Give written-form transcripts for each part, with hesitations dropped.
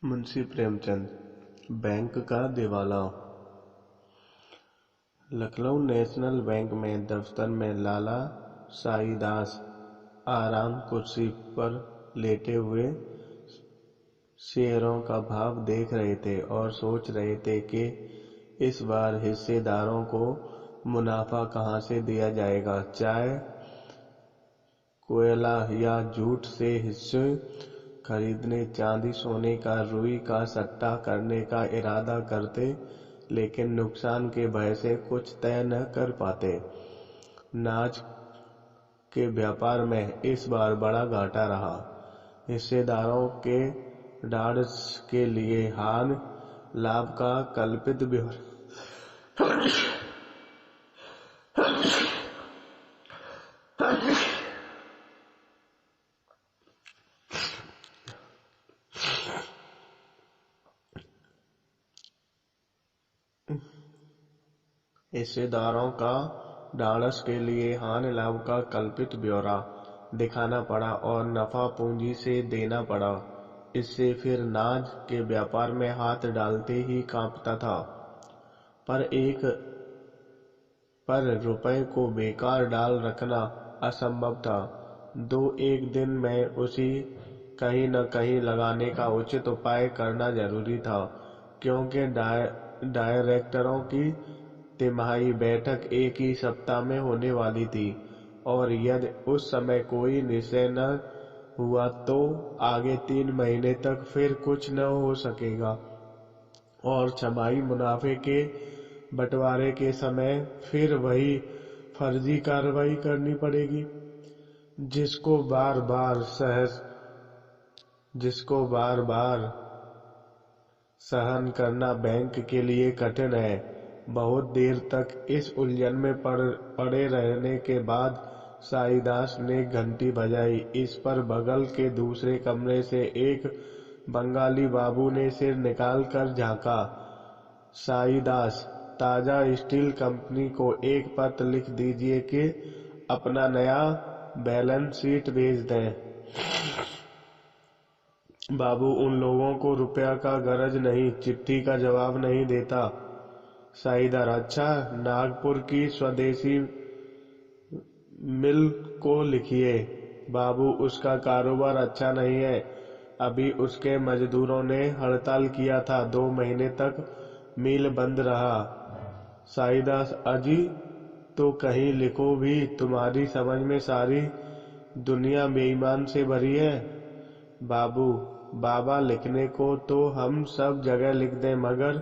Munshi Premchand. Bank का दिवाला। Lucknow national bank में दफ्तर में लाला साईदास आराम कुर्सी पर लेटे हुए शेयरों का भाव देख रहे थे और सोच रहे थे कि इस बार हिस्सेदारों को मुनाफा कहाँ से दिया जाएगा। चाय, कोयला या जूट से हिस्से खरीदने, चांदी सोने का रुई का सट्टा करने का इरादा करते, लेकिन नुकसान के भय से कुछ तय न कर पाते। नाज के व्यापार में इस बार बड़ा घाटा रहा। हिस्सेदारों के ढाढ़स के लिए हानि लाभ का कल्पित ब्यौरा हिस्सेदारों का ढाढ़स के लिए हानि लाभ का कल्पित ब्यौरा दिखाना पड़ा और नफा पूंजी से देना पड़ा। इससे फिर नाज के व्यापार में हाथ डालते ही कांपता था। पर रुपए को बेकार डाल रखना असंभव था। एक दिन में उसी कहीं न कहीं लगाने का उचित उपाय करना जरूरी था, क्योंकि डायरेक्टरों की तिमाही बैठक एक ही सप्ताह में होने वाली थी और यदि उस समय कोई निश्चय न हुआ तो आगे 3 महीने तक फिर कुछ न हो सकेगा और छमाही मुनाफे के बंटवारे के समय फिर वही फर्जी कार्रवाई करनी पड़ेगी, जिसको बार बार सहन करना बैंक के लिए कठिन है। बहुत देर तक इस उलझन में पड़े रहने के बाद साईदास ने घंटी बजाई। इस पर बगल के दूसरे कमरे से एक बंगाली बाबू ने सिर निकाल कर झांका। साईदास, ताजा स्टील कंपनी को एक पत्र लिख दीजिए कि अपना नया बैलेंस शीट भेज दें। बाबू उन लोगों को रुपया का गरज नहीं, चिट्ठी का जवाब नहीं देता। साईदार, अच्छा, नागपुर की स्वदेशी मिल को लिखिए। बाबू, उसका कारोबार अच्छा नहीं है। अभी उसके मजदूरों ने हड़ताल किया था, 2 महीने तक मिल बंद रहा। साईदास, अजी तो कहीं लिखो भी, तुम्हारी समझ में सारी दुनिया बेईमान से भरी है। बाबू, बाबा, लिखने को तो हम सब जगह लिख दें, मगर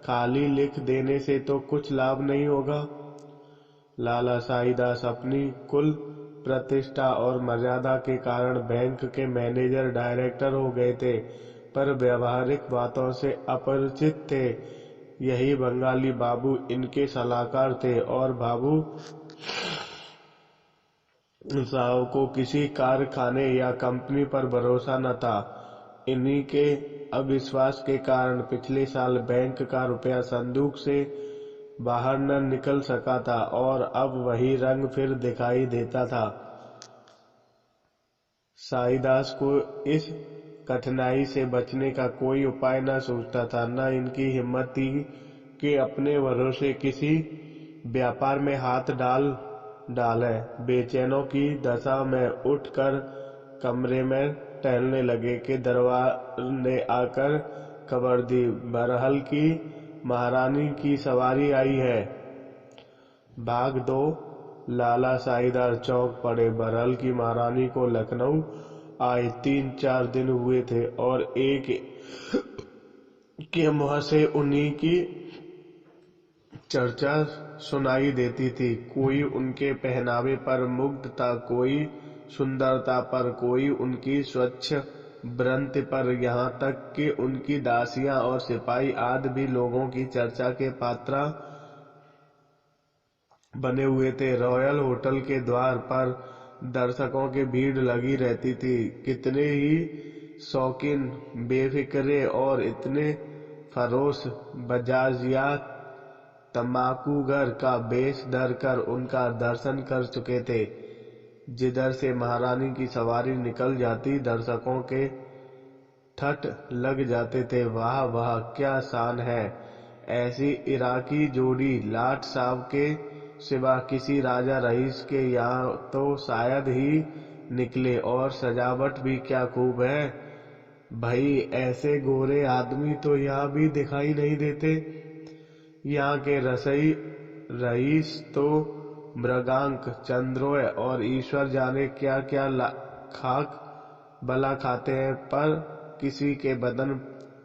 खाली लिख देने से तो कुछ लाभ नहीं होगा। लाला साईदास अपनी कुल प्रतिष्ठा और मर्यादा के कारण बैंक के मैनेजर डायरेक्टर हो गए थे, पर व्यावहारिक बातों से अपरिचित थे। यही बंगाली बाबू इनके सलाहकार थे और बाबू साहब को किसी कारखाने या कंपनी पर भरोसा न था। इन्हीं के अविश्वास के कारण पिछले साल बैंक का रुपया संदूक से बाहर न निकल सका था और अब वही रंग फिर दिखाई देता था। साईदास को इस कठिनाई से बचने का कोई उपाय न सूझता था। न इनकी हिम्मत थी कि अपने भरोसे किसी व्यापार में हाथ डाले। बेचैनों की दशा में उठकर कमरे में टहलने लगे कि दरबार ने आकर खबर दी, बरहल की महारानी की सवारी आई है। भाग दो। लाला साईदार चौंक पड़े। बरहल की महारानी को लखनऊ आए 3-4 दिन हुए थे और एक के मुंह से उन्हीं की चर्चा सुनाई देती थी। कोई उनके पहनावे पर मुग्ध था, कोई सुंदरता पर, कोई उनकी स्वच्छ वृत्ति पर, यहाँ तक कि उनकी दासियां और सिपाही आदि भी लोगों की चर्चा के पात्र बने हुए थे। रॉयल होटल के द्वार पर दर्शकों की भीड़ लगी रहती थी। कितने ही शौकीन, बेफिक्रे और इतने फरोश बजाजियात तम्बाकूगर का बेश धरकर उनका दर्शन कर चुके थे। जिधर से महारानी की सवारी निकल जाती, दर्शकों के ठठ लग जाते थे। वाह वाह क्या शान है। ऐसी इराकी जोड़ी लाट साहब के सिवा किसी राजा रईस के यहाँ तो शायद ही निकले। और सजावट भी क्या खूब है भाई, ऐसे गोरे आदमी तो यहाँ भी दिखाई नहीं देते। यहाँ के रईस तो मृगांक, चंद्रोय और ईश्वर जाने क्या क्या खाक भला खाते हैं, पर किसी के बदन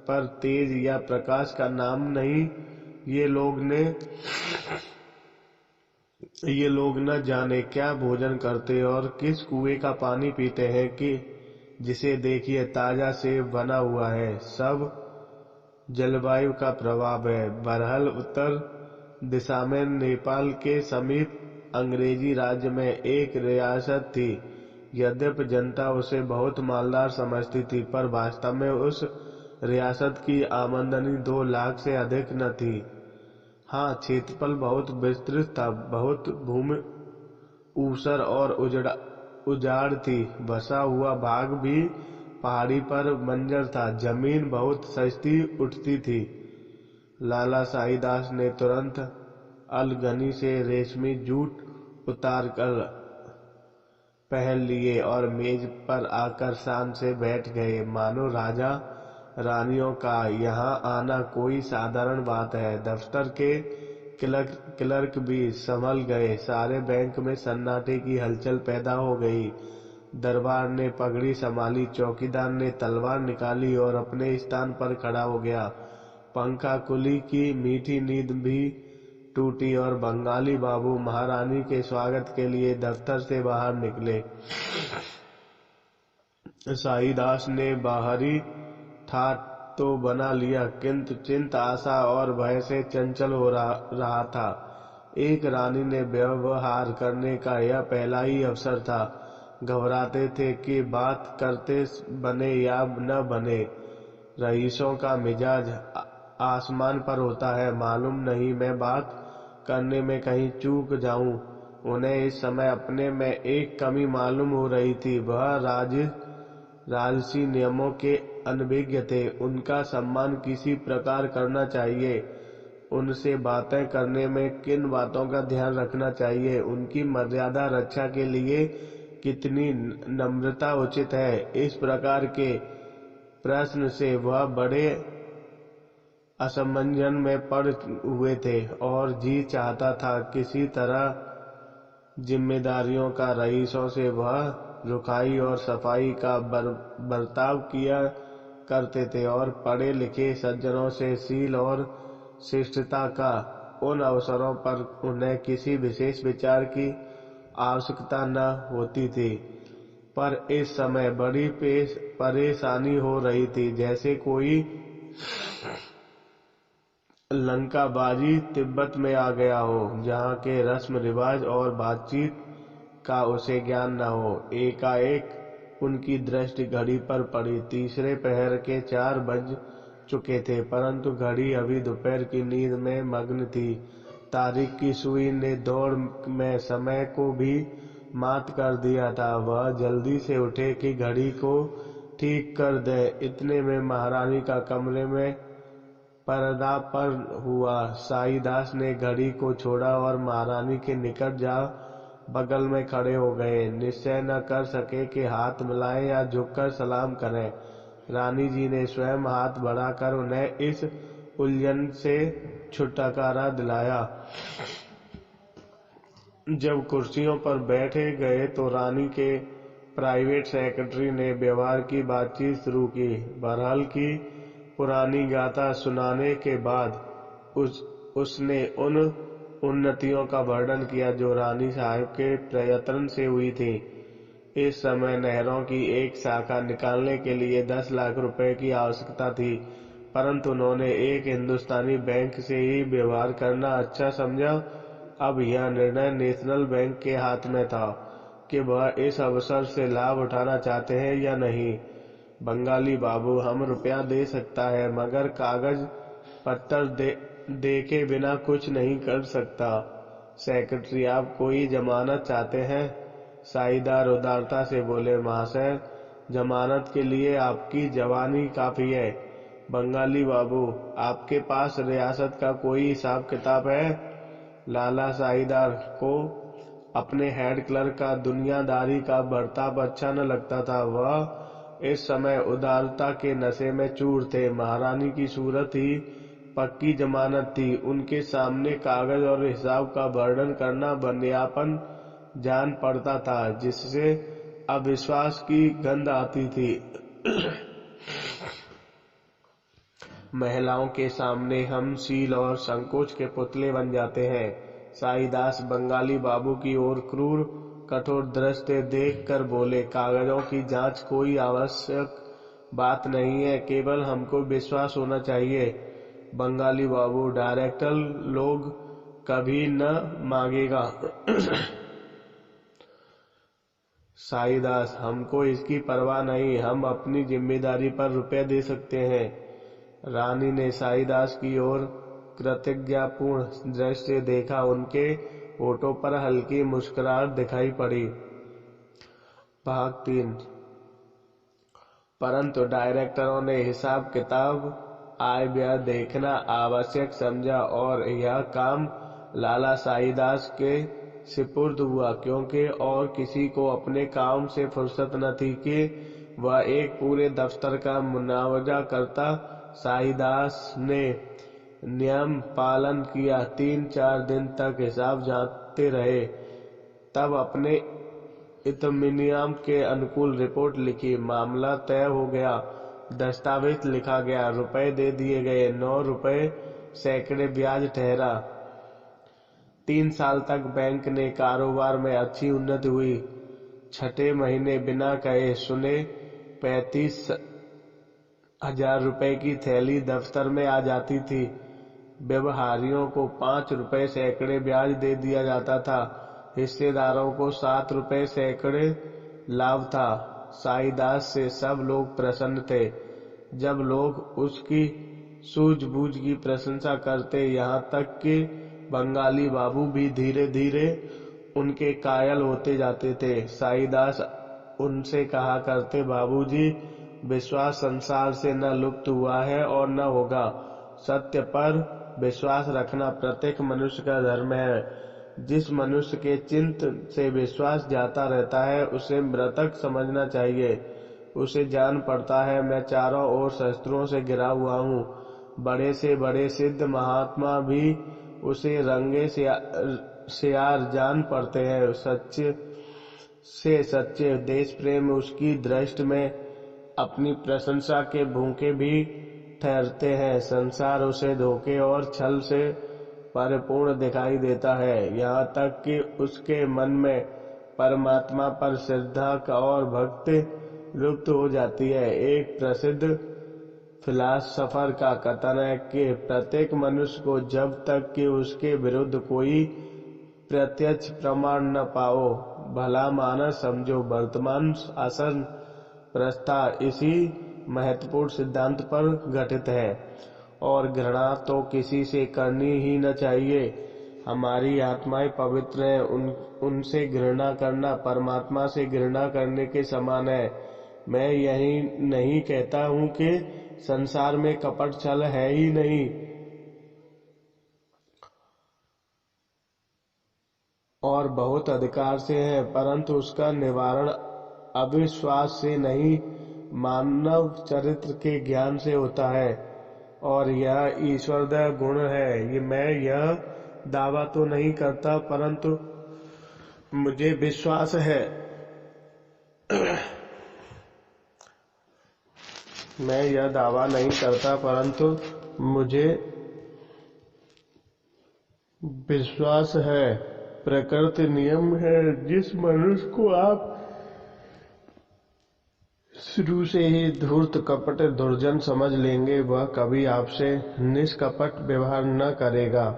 पर तेज या प्रकाश का नाम नहीं। ये लोग न जाने क्या भोजन करते और किस कुएं का पानी पीते हैं कि जिसे देखिए ताजा सेब बना हुआ है। सब जलवायु का प्रभाव है। बहरहाल उत्तर दिशा में नेपाल के समीप अंग्रेजी राज्य में एक रियासत थी। यद्यपि जनता उसे बहुत मालदार समझती थी, पर वास्तव में उस रियासत की आमदनी 2 लाख से अधिक न थी। हाँ, क्षेत्रफल बहुत विस्तृत था, बहुत भूमि ऊसर और उजाड़ थी। बसा हुआ भाग भी पहाड़ी पर बंजर था। जमीन बहुत सस्ती उठती थी। लाला शाहीदास ने तुरंत अलगनी से रेशमी जूट उतारकर पहन लिए और मेज पर आकर शान से बैठ गए, मानो राजा रानियों का यहाँ आना कोई साधारण बात है। दफ्तर के क्लर्क भी संभल गए। सारे बैंक में सन्नाटे की हलचल पैदा हो गई। दरबार ने पगड़ी संभाली, चौकीदार ने तलवार निकाली और अपने स्थान पर खड़ा हो गया। पंखा कुली की मीठी नींद भी टूटी और बंगाली बाबू महारानी के स्वागत के लिए दफ्तर से बाहर निकले। शाहीदास ने बाहरी ठाट तो बना लिया, किंतु चिंता, आशा और भय से चंचल हो रहा था। एक रानी ने व्यवहार करने का यह पहला ही अवसर था। घबराते थे कि बात करते बने या न बने। रईसों का मिजाज आसमान पर होता है। मालूम नहीं मैं बात करने में कहीं चूक जाऊं। उन्हें इस समय अपने में एक कमी मालूम हो रही थी। वह राजसी नियमों के अनभिज्ञ थे। उनका सम्मान किसी प्रकार करना चाहिए। उनसे बातें करने में किन बातों का ध्यान रखना चाहिए, उनकी मर्यादा रक्षा के लिए कितनी नम्रता उचित है, इस प्रकार के प्रश्न से वह बड़े असमंजस में पड़ हुए थे और जी चाहता था किसी तरह जिम्मेदारियों का रईसों से वह रुखाई और सफाई का बर्ताव किया करते थे और पढ़े लिखे सज्जनों से शील और शिष्टता का उन अवसरों पर उन्हें किसी विशेष विचार की आवश्यकता न होती थी। पर इस समय बड़ी परेशानी हो रही थी, जैसे कोई लंकाबाजी तिब्बत में आ गया हो, जहाँ के रस्म रिवाज और बातचीत का उसे ज्ञान न हो। एकाएक उनकी दृष्टि घड़ी पर पड़ी। तीसरे पहर के 4 बज चुके थे, परंतु घड़ी अभी दोपहर की नींद में मग्न थी। तारीख की सुई ने दौड़ में समय को भी मात कर दिया था। वह जल्दी से उठे कि घड़ी को ठीक कर दे। इतने में महारानी का कमरे में पदार्पण हुआ। शाहीदास ने घड़ी को छोड़ा और महारानी के निकट जा बगल में खड़े हो गए। निश्चय न कर सके कि हाथ मिलाएं या झुककर सलाम करें। रानी जी ने स्वयं हाथ बढ़ाकर उन्हें इस उलझन से छुटकारा दिलाया। जब कुर्सियों पर बैठे गए तो रानी के प्राइवेट सेक्रेटरी ने व्यवहार की बातचीत शुरू की। बहरहाल की पुरानी गाथा सुनाने के बाद उसने उन उन्नतियों का वर्णन किया जो रानी साहब के प्रयत्न से हुई थी। इस समय नहरों की एक शाखा निकालने के लिए 10 लाख रुपए की आवश्यकता थी, परंतु उन्होंने एक हिंदुस्तानी बैंक से ही व्यवहार करना अच्छा समझा। अब यह निर्णय नेशनल बैंक के हाथ में था कि वह इस अवसर से लाभ उठाना चाहते हैं या नहीं। बंगाली बाबू हम रुपया दे सकता है, मगर कागज पत्तर देखे बिना कुछ नहीं कर सकता। सेक्रेटरी आप कोई जमानत चाहते हैं? शाहीदार उदारता से बोले, महाशय जमानत के लिए आपकी जवानी काफी है। बंगाली बाबू, आपके पास रियासत का कोई हिसाब किताब है? लाला साईदार को अपने हेड क्लर्क का दुनियादारी का बर्ताव अच्छा न लगता था। वह इस समय उदारता के नशे में चूर थे। महारानी की सूरत ही पक्की जमानत थी। उनके सामने कागज और हिसाब का वर्णन करना बनियापन जान पड़ता था, जिससे अविश्वास की गंध आती थी। महिलाओं के सामने हम शील और संकोच के पुतले बन जाते हैं। साईदास बंगाली बाबू की ओर क्रूर कठोर दृष्टि देख कर बोले, कागजों की जांच कोई आवश्यक बात नहीं है, केवल हमको विश्वास होना चाहिए। बंगाली बाबू, डायरेक्टर लोग कभी न मांगेगा। साईदास, हमको इसकी परवाह नहीं, हम अपनी जिम्मेदारी पर रुपए दे सकते हैं। रानी ने साईदास की ओर कृतज्ञतापूर्ण दृष्टि से देखा। उनके होठों पर हल्की मुस्कुराहट दिखाई पड़ी। भाग 3। परंतु डायरेक्टरों ने हिसाब किताब आय व्यय देखना आवश्यक समझा और यह काम लाला साईदास के सिपुर्द हुआ, क्योंकि और किसी को अपने काम से फुर्सत न थी कि वह एक पूरे दफ्तर का मुआवजा करता। साईदास ने नियम पालन किया। 3-4 दिन तक हिसाब जांचते रहे, तब अपने इत्मीनान के अनुकूल रिपोर्ट लिखी। मामला तय हो गया, दस्तावेज लिखा गया, रुपए दे दिए गए। 9 रुपए सैकड़े ब्याज ठहरा। 3 साल तक बैंक ने कारोबार में अच्छी उन्नति हुई। 6ठे महीने बिना कहे सुने 35,000 रुपए की थैली दफ्तर में आ जाती थी। व्यवहारियों को 5 रुपए सैकड़े ब्याज दे दिया जाता था। हिस्सेदारों को 7 रुपए सैकड़े लाभ था। साईदास से सब लोग प्रसन्न थे। जब लोग उसकी सूझबूझ की प्रशंसा करते, यहाँ तक कि बंगाली बाबू भी धीरे धीरे उनके कायल होते जाते थे। साईदास उनसे कहा करते, बाबूजी, विश्वास संसार से न लुप्त हुआ है और न होगा। सत्य पर विश्वास रखना प्रत्येक मनुष्य का धर्म है। जिस मनुष्य के चित्त से विश्वास जाता रहता है, उसे मृतक समझना चाहिए। उसे जान पड़ता है, मैं चारों ओर शस्त्रों से घिरा हुआ हूँ। बड़े से बड़े सिद्ध महात्मा भी उसे रंगे सियार जान पड़ते हैं। सच्चे से सच्चे देश प्रेम उसकी दृष्टि में अपनी प्रशंसा के भूखे भी ठहरते हैं। संसार उसे धोखे और छल से परिपूर्ण दिखाई देता है, यहाँ तक कि उसके मन में परमात्मा पर श्रद्धा और भक्ति लुप्त हो जाती है। एक प्रसिद्ध फिलासफर का कथन है कि प्रत्येक मनुष्य को जब तक कि उसके विरुद्ध कोई प्रत्यक्ष प्रमाण न पाओ, भला मानस समझो। वर्तमान शासन प्रस्ताव इसी महत्वपूर्ण सिद्धांत पर गठित है, और घृणा तो किसी से करनी ही न चाहिए। हमारी आत्माएं पवित्र हैं, उनसे घृणा करना परमात्मा से घृणा करने के समान है। मैं यही नहीं कहता हूँ कि संसार में कपट छल है ही नहीं, और बहुत अधिकार से है, परंतु उसका निवारण अविश्वास से नहीं, मानव चरित्र के ज्ञान से होता है, और यह ईश्वरदय गुण है। मैं यह दावा तो नहीं करता, परंतु मुझे विश्वास है। मैं यह दावा नहीं करता, परंतु मुझे विश्वास है। प्रकृति नियम है। जिस मनुष्य को आप शुरू से ही धूर्त कपट दुर्जन समझ लेंगे, वह कभी आपसे निष्कपट व्यवहार न करेगा।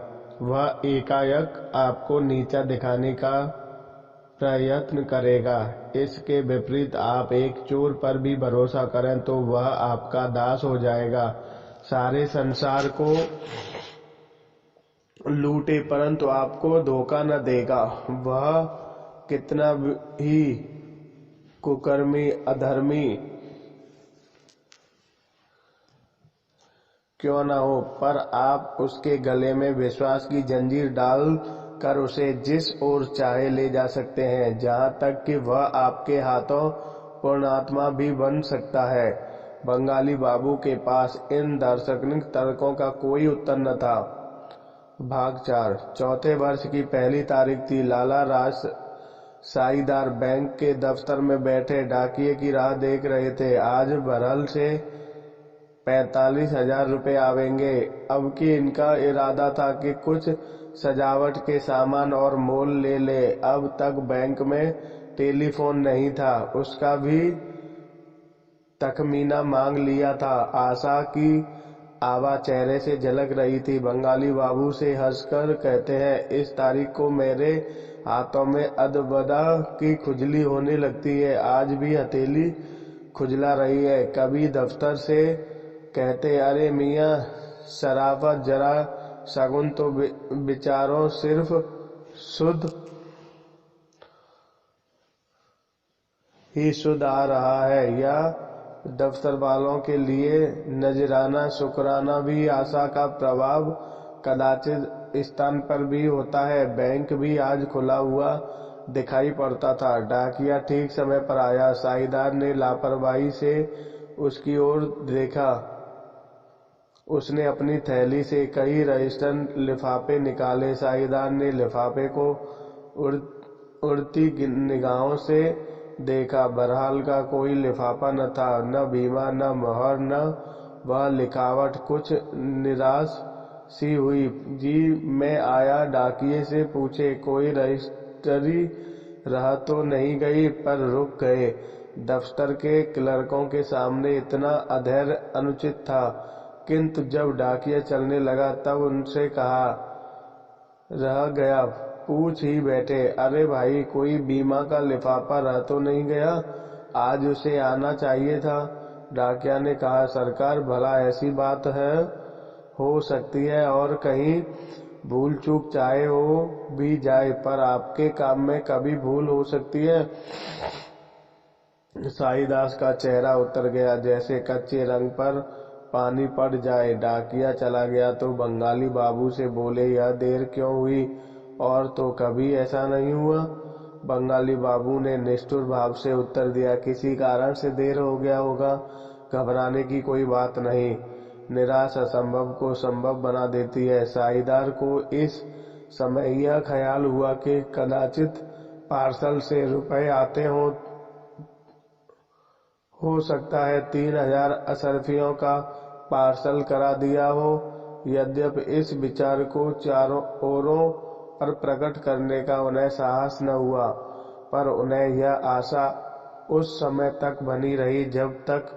वह एकाएक आपको नीचा दिखाने का प्रयत्न करेगा। इसके विपरीत आप एक चोर पर भी भरोसा करें तो वह आपका दास हो जाएगा। सारे संसार को लूटे परंतु आपको धोखा न देगा। वह कितना ही कुकर्मी अधर्मी क्यों न हो, पर आप उसके गले में विश्वास की जंजीर डाल कर उसे जिस ओर चाहे ले जा सकते हैं, जहां तक कि वह आपके हाथों पूर्णात्मा भी बन सकता है। बंगाली बाबू के पास इन दार्शनिक तर्कों का कोई उत्तर न था। भाग 4। चौथे वर्ष की पहली तारीख थी। लाला राज साईदार बैंक के दफ्तर में बैठे डाकिये की राह देख रहे थे। आज बहरहाल से 45,000 रुपये आवेंगे। अब की इनका इरादा था कि कुछ सजावट के सामान और मोल ले ले। अब तक बैंक में टेलीफोन नहीं था, उसका भी तखमीना मांग लिया था। आशा की आभा चेहरे से झलक रही थी। बंगाली बाबू से हंसकर कहते हैं, इस तारीख को मेरे हाथों में अदबदा की खुजली होने लगती है। आज भी हथेली खुजला रही है। कभी दफ्तर से कहते, अरे मियाँ शराफत जरा शगुन तो बिचारों सिर्फ शुद्ध ही शुद्ध आ रहा है। या दफ्तर वालों के लिए नजराना शुक्राना भी आशा का प्रभाव कदाचित स्थान पर भी होता है। बैंक भी आज खुला हुआ दिखाई पड़ता था। डाकिया ठीक समय पर आया। साईदार ने लापरवाही से उसकी ओर देखा। उसने अपनी थैली से कई रजिस्टर लिफाफे निकाले। साईदार ने लिफाफे को उड़ती निगाहों से देखा। बहरहाल का कोई लिफाफा न था, न बीमा, न मोहर, न वह लिखावट। कुछ निराश सी हुई। जी मैं आया। डाकिये से पूछे, कोई रजिस्ट्री रह तो नहीं गई? पर रुक गए। दफ्तर के क्लर्कों के सामने इतना अधैर्य अनुचित था। किंतु जब डाकिया चलने लगा तब उनसे कहा, रह गया? पूछ ही बैठे। अरे भाई, कोई बीमा का लिफाफा रह तो नहीं गया? आज उसे आना चाहिए था। डाकिया ने कहा, सरकार, भला ऐसी बात है? हो सकती है, और कहीं भूल चूक चाहे हो भी जाए, पर आपके काम में कभी भूल हो सकती है? साईदास का चेहरा उतर गया, जैसे कच्चे रंग पर पानी पड़ जाए। डाकिया चला गया तो बंगाली बाबू से बोले, यह देर क्यों हुई? और तो कभी ऐसा नहीं हुआ। बंगाली बाबू ने निष्ठुर भाव से उत्तर दिया, किसी कारण से देर हो गया होगा। घबराने की कोई बात नहीं। निराश असंभव को संभव बना देती है। साईदार को इस समय यह ख्याल हुआ कि कदाचित पार्सल से रुपए आते हों। हो सकता है 3,000 अशरफियों का पार्सल करा दिया हो। यद्यपि इस विचार को चारों ओरों पर प्रकट करने का उन्हें साहस न हुआ, पर उन्हें यह आशा उस समय तक बनी रही जब तक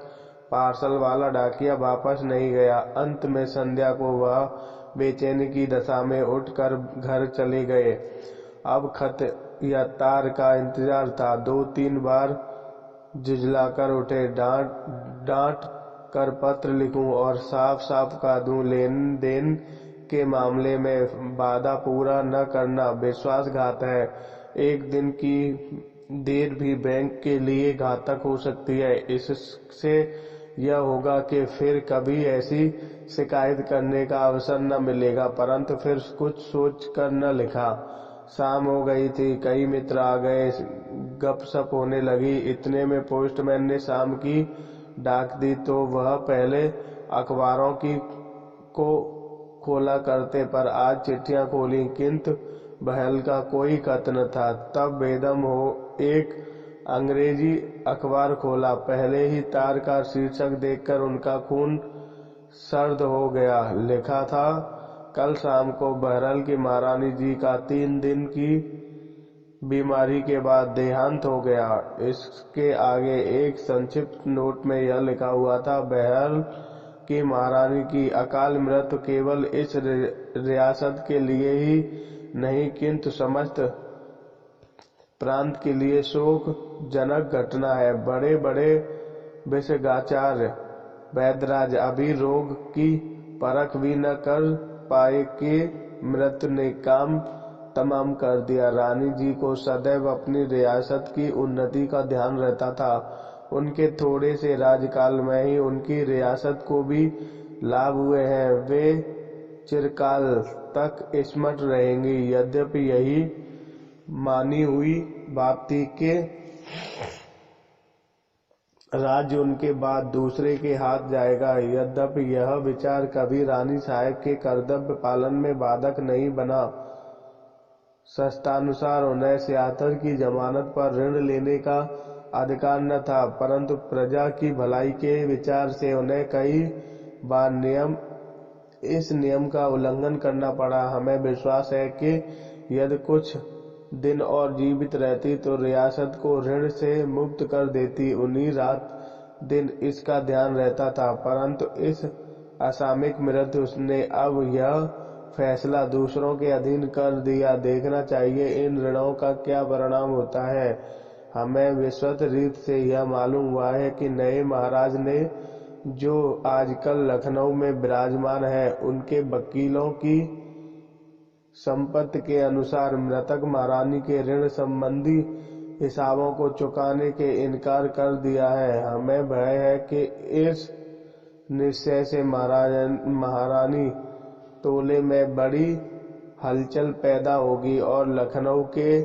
पार्सल वाला डाकिया वापस नहीं गया। अंत में संध्या को वह बेचैनी की दशा में उठकर घर चले गए। अब खत या तार का इंतजार था। 2-3 बार झुंझलाकर उठे, डांट कर पत्र लिखूं और साफ साफ कह दूं, लेन देन के मामले में वादा पूरा न करना विश्वासघात है। एक दिन की देर भी बैंक के लिए घातक हो सकती है। इससे यह होगा कि फिर कभी ऐसी शिकायत करने का अवसर न मिलेगा। परंतु फिर कुछ सोच कर न लिखा। शाम हो गई थी। कई मित्र आ गए। गपशप होने लगी। इतने में पोस्टमैन ने शाम की डाक दी तो वह पहले अखबारों को खोला करते, पर आज चिट्ठियां खोली, किंतु बहल का कोई खत न था। तब बेदम हो एक अंग्रेजी अखबार खोला। पहले ही तार का शीर्षक देखकर उनका खून सर्द हो गया। लिखा था, कल शाम को बहरहाल की महारानी जी का 3 दिन की बीमारी के बाद देहांत हो गया। इसके आगे एक संक्षिप्त नोट में यह लिखा हुआ था, बहरहाल की महारानी की अकाल मृत्यु केवल इस रियासत के लिए ही नहीं किंतु समस्त प्रांत के लिए शोकजनक घटना है। बड़े बड़े विशेषज्ञाचार्य वैद्यराज अभी रोग की परख भी न कर पाए कि मृत्यु ने काम तमाम कर दिया। रानी जी को सदैव अपनी रियासत की उन्नति का ध्यान रहता था। उनके थोड़े से राजकाल में ही उनकी रियासत को भी लाभ हुए हैं। वे चिरकाल तक स्मृत रहेंगी। यद्यपि यही मानी हुई बात थी कि राज्य उनके बाद दूसरे के हाथ जाएगा। यद्यपि यह विचार कभी रानी साहब के कर्तव्य पालन में बाधक नहीं बना। शस्त्रानुसार उन्हें सियासत की जमानत पर ऋण लेने का अधिकार न था, परंतु प्रजा की भलाई के विचार से उन्हें कई बार इस नियम का उल्लंघन करना पड़ा। हमें विश्वास है कि यदि कुछ दिन और जीवित रहती तो रियासत को ऋण से मुक्त कर देती। उन्हीं रात दिन इसका ध्यान रहता था, परंतु इस असामयिक मृत्यु ने अब यह फैसला दूसरों के अधीन कर दिया। देखना चाहिए इन ऋणों का क्या परिणाम होता है। हमें विस्तृत रीत से यह मालूम हुआ है कि नए महाराज ने, जो आजकल लखनऊ में विराजमान है, उनके वकीलों की संपत्ति के अनुसार मृतक महारानी के ऋण संबंधी हिसाबों को चुकाने के इनकार कर दिया है। हमें भय है कि इस निश्चय से महारानी टोले में बड़ी हलचल पैदा होगी और लखनऊ के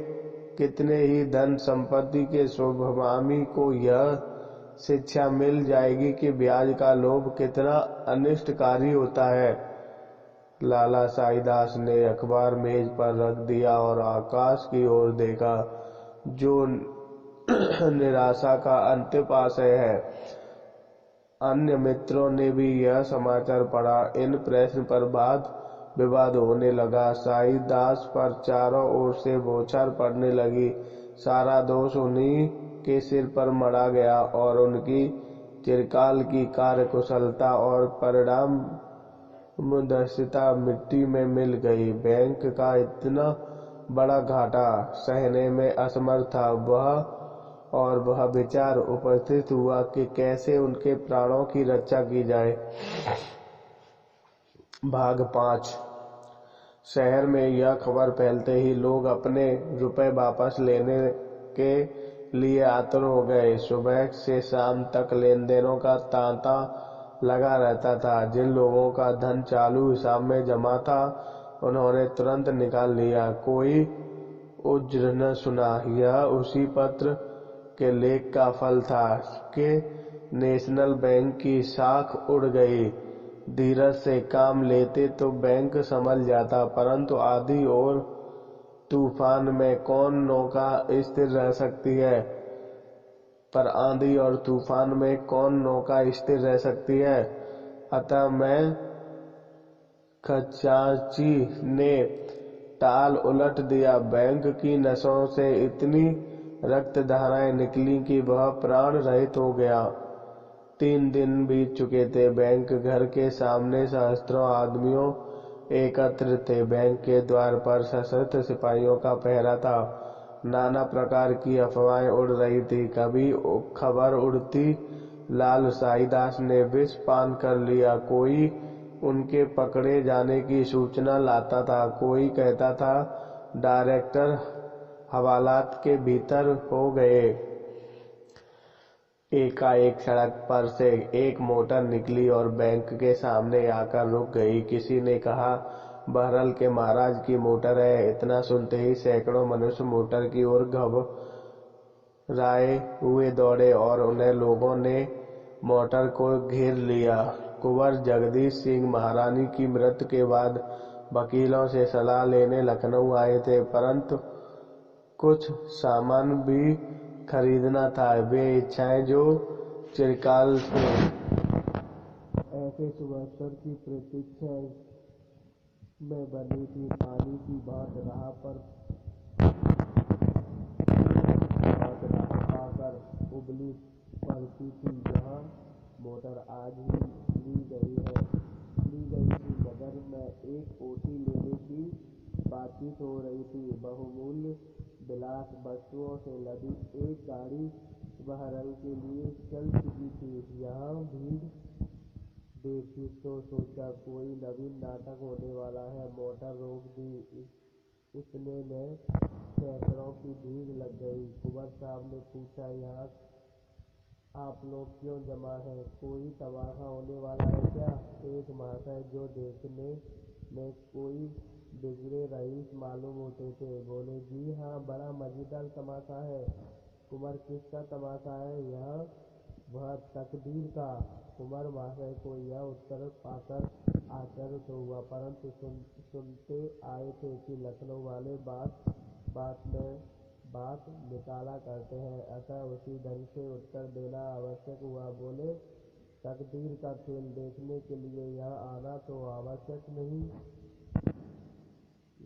कितने ही धन संपत्ति के स्वामी को यह शिक्षा मिल जाएगी कि ब्याज का लोभ कितना अनिष्टकारी होता है। लाला साईदास ने अखबार मेज पर रख दिया और आकाश की ओर देखा, जो निराशा का अंतिम आशय है। अन्य मित्रों ने भी यह समाचार पढ़ा। इन प्रश्न पर वाद विवाद होने लगा। साईदास पर चारों ओर से बौछार पड़ने लगी। सारा दोष उन्हीं के सिर पर मढ़ा गया और उनकी चिरकाल की कार्यकुशलता और परिणाम मुदस्सिता मिट्टी में मिल गई। बैंक का इतना बड़ा घाटा सहने में असमर्थ था वह विचार उपस्थित हुआ कि कैसे उनके प्राणों की रक्षा की जाए। भाग 5। शहर में यह खबर फैलते ही लोग अपने रुपए वापस लेने के लिए आतुर हो गए। सुबह से शाम तक लेन देनों का तांता लगा रहता था। जिन लोगों का धन चालू हिसाब में जमा था, उन्होंने तुरंत निकाल लिया। कोई उज्र न सुना। यह उसी पत्र के लेख का फल था कि नेशनल बैंक की शाख उड़ गई। धीरज से काम लेते तो बैंक संभल जाता, परंतु आंधी और तूफान में कौन नौका स्थिर रह सकती है। अतः मैं खजांची ने टाल उलट दिया। बैंक की नसों से इतनी रक्त धाराएं निकली कि वह प्राण रहित हो गया। 3 दिन बीत चुके थे। बैंक घर के सामने सहस्त्रों आदमियों एकत्र थे। बैंक के द्वार पर सशस्त्र सिपाहियों का पहरा था। नाना प्रकार की अफवाहें उड़ रही थी। कभी खबर उड़ती, लाल साईदास ने विष पान कर लिया। कोई उनके पकड़े जाने की सूचना लाता था। कोई कहता था डायरेक्टर हवालात के भीतर हो गए। एकाएक सड़क पर से एक मोटर निकली और बैंक के सामने आकर रुक गई। किसी ने कहा, बहरल के महाराज की मोटर है। इतना सुनते ही सैकड़ों मनुष्य मोटर की ओर घबराए हुए दौड़े और उन्हें लोगों ने मोटर को घेर लिया। कुंवर जगदीश सिंह महारानी की मृत्यु के बाद वकीलों से सलाह लेने लखनऊ आए थे, परंतु कुछ सामान भी खरीदना था। वे इच्छाएं जो चिरकाल से ऐसे शुभ अवसर की प्रतीक्षा में बनी थी, पानी की भांति राह पाकर उबली पड़ती थी। यह मोटर आज ही ली गई थी, नगर में एक ओटी लेने की बातचीत हो रही थी। बहुमूल्य विलास वस्तुओं से लदी एक गाड़ी बहरल के लिए चल चुकी थी। यहाँ भीड़ देखी तो सोचा कोई नवीन नाटक होने वाला है। मोटर रोक दी। उतने में सैकड़ों की भीड़ लग गई। कुंवर साहब ने पूछा, यहाँ आप लोग क्यों जमा हैं? कोई तमाशा होने वाला है क्या? एक महाशय जो देखने में कोई बिगड़े रईस मालूम होते थे बोले, जी हाँ, बड़ा मजेदार तमाशा है। कुंवर, किसका तमाशा है यह? वह तकदीर का। कुंवर महाशय को यह उत्तर पाकर आश्चर्य तो हुआ, परंतु सुनते आए थे कि लखनऊ वाले बात निकाला करते हैं, अतः उसी ढंग से उत्तर देना आवश्यक हुआ। बोले, तकदीर का खेल देखने के लिए यहाँ आना तो आवश्यक नहीं।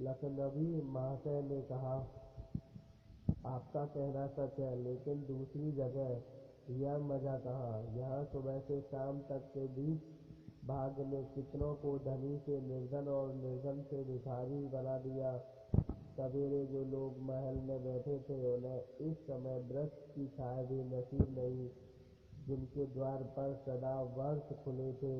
लखनवी महाशय ने कहा, आपका कहना सच है, लेकिन दूसरी जगह यह मजा कहाँ? यहाँ सुबह से शाम तक के बीच भाग्य ने कितनों को धनी से निर्धन और निर्धन से भिखारी बना दिया। सवेरे जो लोग महल में बैठे थे उन्हें इस समय वृक्ष की छाया भी नसीब नहीं। जिनके द्वार पर सदा वर्ष खुले थे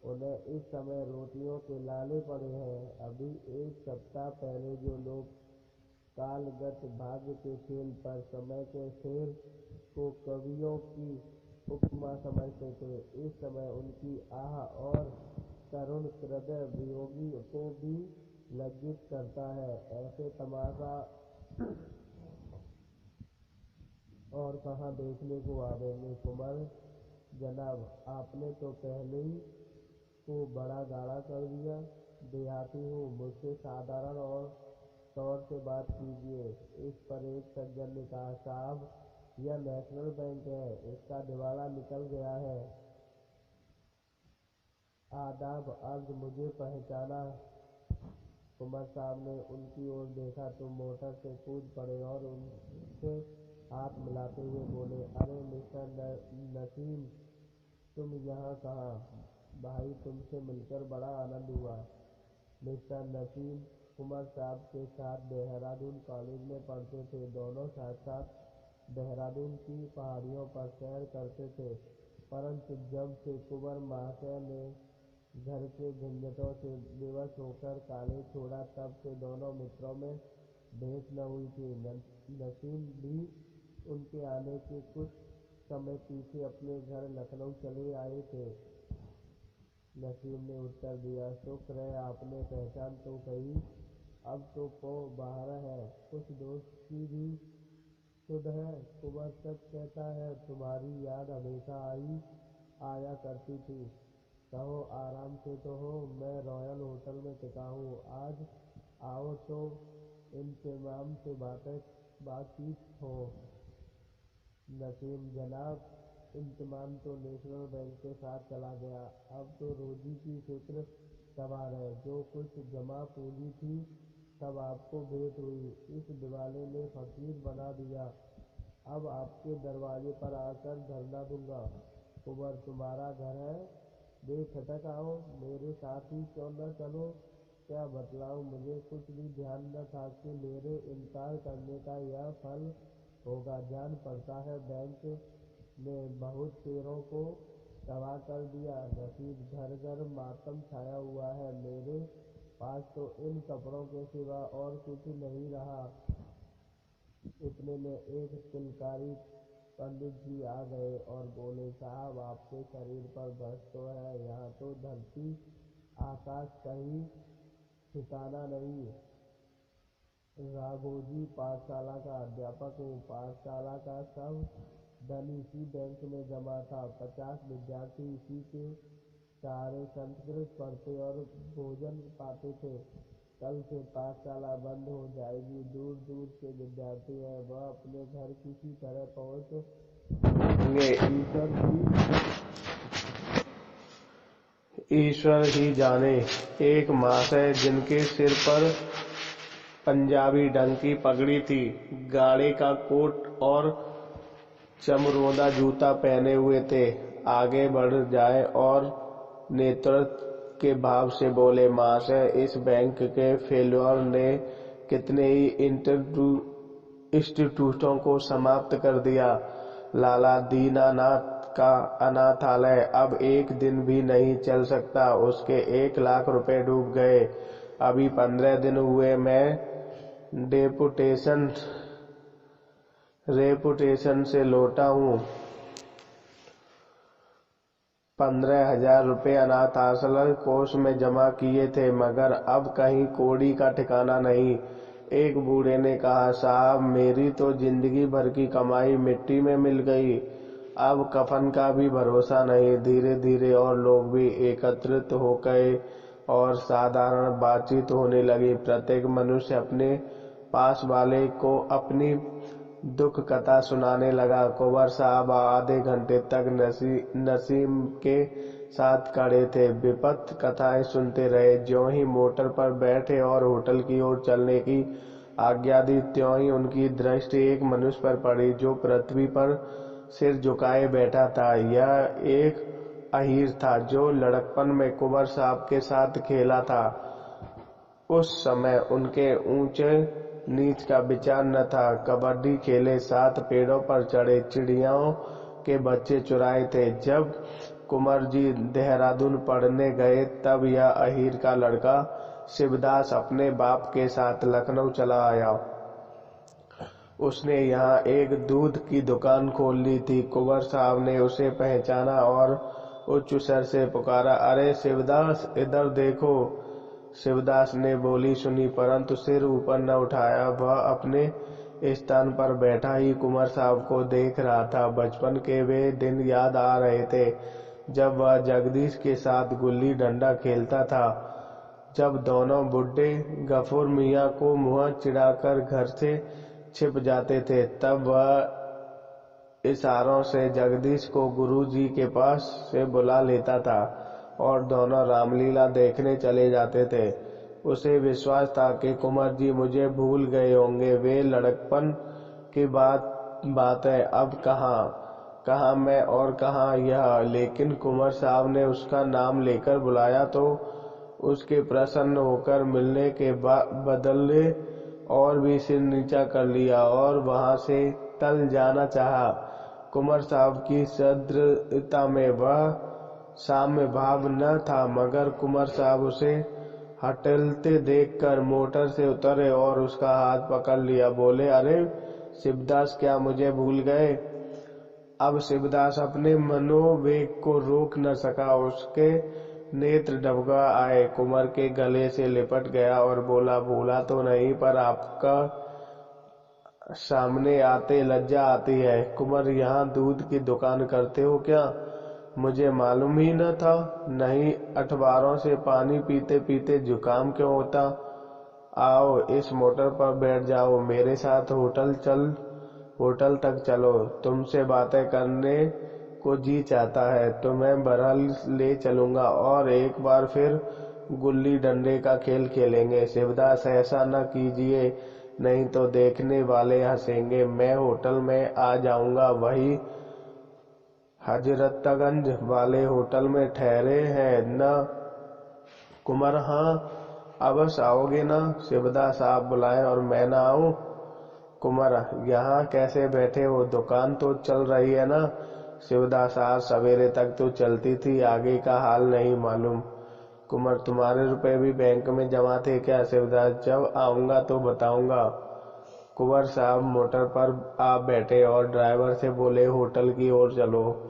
उन्हें इस समय रोटियों के लाले पड़े हैं। अभी एक सप्ताह पहले जो लोग कालगत भाग्य के खेल पर समय के शेर को कवियों की उपमा समझते थे, इस समय उनकी आह और करुण हृदय वियोगी को भी लज्जित करता है। ऐसे तमाशा और कहाँ देखने को आवेंगे? कुंवर जनाब, आपने तो पहले ही को बड़ा गाढ़ा कर दिया। देहाती हूँ, मुझसे साधारण और तौर से बात कीजिए। इस पर एक सज्जन ने कहा, साहब, यह नेशनल बैंक है, इसका दिवाला निकल गया है। आदाब अर्ज, मुझे पहचाना? कुंवर साहब ने उनकी ओर देखा तो मोटर से कूद पड़े और उनसे हाथ मिलाते हुए बोले, अरे मिस्टर नसीम, तुम यहाँ कहाँ? भाई, तुमसे मिलकर बड़ा आनंद हुआ। मिस्टर नसीम कुंवर साहब के साथ देहरादून कॉलेज में पढ़ते थे। दोनों साथ साथ देहरादून की पहाड़ियों पर सैर करते थे, परंतु जब से कुंवर महाशय ने घर के झंझटों से विवश होकर कॉलेज छोड़ा, तब से दोनों मित्रों में भेंट न हुई थी। नसीम भी उनके आने के कुछ समय पीछे अपने घर लखनऊ चले आए थे। नसीम ने उत्तर दिया, शुक्र है आपने पहचान तो कही, अब तो बाहर है, कुछ दोस्त की भी सुध है। कुंवर सच कहता है, तुम्हारी याद हमेशा आया करती थी। कहो, आराम से तो हो? मैं रॉयल होटल में टिका हूँ, आज आओ तो इंतजाम से बातचीत हो। नसीम जनाब, इंतजाम तो नेशनल बैंक के साथ चला गया, अब तो रोजी की फिक्र सवार है। जो कुछ जमा पूंजी थी सब आपको भेंट हुई, इस दिवाले ने फकीर बना दिया। अब आपके दरवाजे पर आकर धरना दूंगा। कुंवर, तुम्हारा घर है, बेखटक आओ, मेरे साथ ही क्यों न चलो? क्या बतलाऊं, मुझे कुछ भी ध्यान न था कि मेरे इनकार करने का यह फल होगा। जान पड़ता है बैंक ने बहुत शेरों को तबाह कर दिया। नसीब, घर घर मातम छाया हुआ है, मेरे पास तो इन कपड़ों के सिवा और कुछ नहीं रहा। इतने में एक तिलकारी पंडित जी आ गए और बोले, साहब, आपके शरीर पर बस तो है, यहाँ तो धरती आकाश कहीं ठिकाना नहीं। राघोजी पाठशाला का अध्यापक हूँ, पाठशाला का सब धन इसी बैंक में जमा था। 50 विद्यार्थी इसी के सहारे संस्कृत पढ़ते और भोजन पाते थे। कल से पाठशाला बंद हो जाएगी। दूर दूर से विद्यार्थी हैं, वह अपने घर किसी तरह पहुँच ईश्वर ही जाने। एक महाशय जिनके सिर पर पंजाबी ढंग की पगड़ी थी, गाढ़े का कोट और चमरोदा जूता पहने हुए थे, आगे बढ़ जाए और नेतृत्व के भाव से बोले, महाशय, इस बैंक के फेल्योर ने कितने ही इंस्टीट्यूटों को समाप्त कर दिया। लाला दीनानाथ का अनाथालय अब एक दिन भी नहीं चल सकता, उसके 1 लाख रुपए डूब गए। अभी 15 दिन हुए मैं रेपुटेशन से लौटा हूँ। 15,000 रुपये अनाथ आश्रय कोष में जमा किए थे, मगर अब कहीं कौड़ी का ठिकाना नहीं। एक बूढ़े ने कहा, साहब मेरी तो जिंदगी भर की कमाई मिट्टी में मिल गई, अब कफन का भी भरोसा नहीं। धीरे धीरे और लोग भी एकत्रित हो गए और साधारण बातचीत होने लगी। प्रत्येक मनुष्य अपने पास वाले को अपनी दुख कथा सुनाने लगा। कुंवर साहब आधे घंटे तक नसीम के साथ खड़े थे, विपत्त कथाएं सुनते रहे। ज्यों ही मोटर पर बैठे और होटल की ओर चलने की आज्ञा दी, त्यों ही उनकी दृष्टि एक मनुष्य पर पड़ी जो पृथ्वी पर सिर झुकाए बैठा था। यह एक अहीर था जो लड़कपन में कुंवर साहब के साथ खेला था। उस समय उनके ऊंचे नीच का विचार न था। कबड्डी खेले, 7 पेड़ों पर चढ़े, चिड़ियाओं के बच्चे चुराए थे। जब कुंवर जी देहरादून पढ़ने गए तब यह अहीर का लड़का शिवदास अपने बाप के साथ लखनऊ चला आया। उसने यहाँ एक दूध की दुकान खोल ली थी। कुंवर साहब ने उसे पहचाना और उच्च स्वर से पुकारा, अरे शिवदास, इधर देखो। शिवदास ने बोली सुनी, परंतु सिर ऊपर न उठाया। वह अपने स्थान पर बैठा ही कुंवर साहब को देख रहा था। बचपन के वे दिन याद आ रहे थे जब वह जगदीश के साथ गुल्ली डंडा खेलता था। जब दोनों बुड्ढे गफूर मियाँ को मुँह चिढ़ाकर घर से छिप जाते थे, तब वह इशारों से जगदीश को गुरुजी के पास से बुला लेता था और दोनों रामलीला देखने चले जाते थे। उसे विश्वास था कि कुंवर जी मुझे भूल गए होंगे। वे लड़कपन की बात है। अब कहाँ मैं और कहाँ यह। लेकिन कुंवर साहब ने उसका नाम लेकर बुलाया तो उसके प्रसन्न होकर मिलने के बदले और भी सिर नीचा कर लिया और वहां से टल जाना चाहा। कुंवर साहब की सद्रता में वह साम्य भाव न था, मगर कुंवर साहब उसे हटलते देखकर मोटर से उतरे और उसका हाथ पकड़ लिया। बोले, अरे शिवदास, क्या मुझे भूल गए? अब शिवदास अपने मनोवेग को रोक न सका। उसके नेत्र डबका आए। कुंवर के गले से लिपट गया और बोला, भूला तो नहीं, पर आपका सामने आते लज्जा आती है। कुंवर, यहाँ दूध की दुकान करते हो क्या? मुझे मालूम ही न था। नहीं, अखबारों से पानी पीते पीते जुकाम क्यों होता? आओ, इस मोटर पर बैठ जाओ, मेरे साथ होटल तक चलो। तुमसे बातें करने को जी चाहता है। तुम्हें बरहल ले चलूंगा और एक बार फिर गुल्ली डंडे का खेल खेलेंगे। शिवदास, ऐसा न कीजिए, नहीं तो देखने वाले हंसेंगे। मैं होटल में आ जाऊंगा। वही हजरतगंज वाले होटल में ठहरे हैं न? कुंवर, हाँ, अवश्य आओगे ना? शिवदास, आप बुलाएं और मैं ना आऊं? कुंवर, यहाँ कैसे बैठे हो? दुकान तो चल रही है ना? शिवदास, आज सवेरे तक तो चलती थी, आगे का हाल नहीं मालूम। कुंवर, तुम्हारे रुपए भी बैंक में जमा थे क्या? शिवदास, जब आऊंगा तो बताऊंगा। कुंवर साहब मोटर पर आ बैठे और ड्राइवर से बोले, होटल की ओर चलो।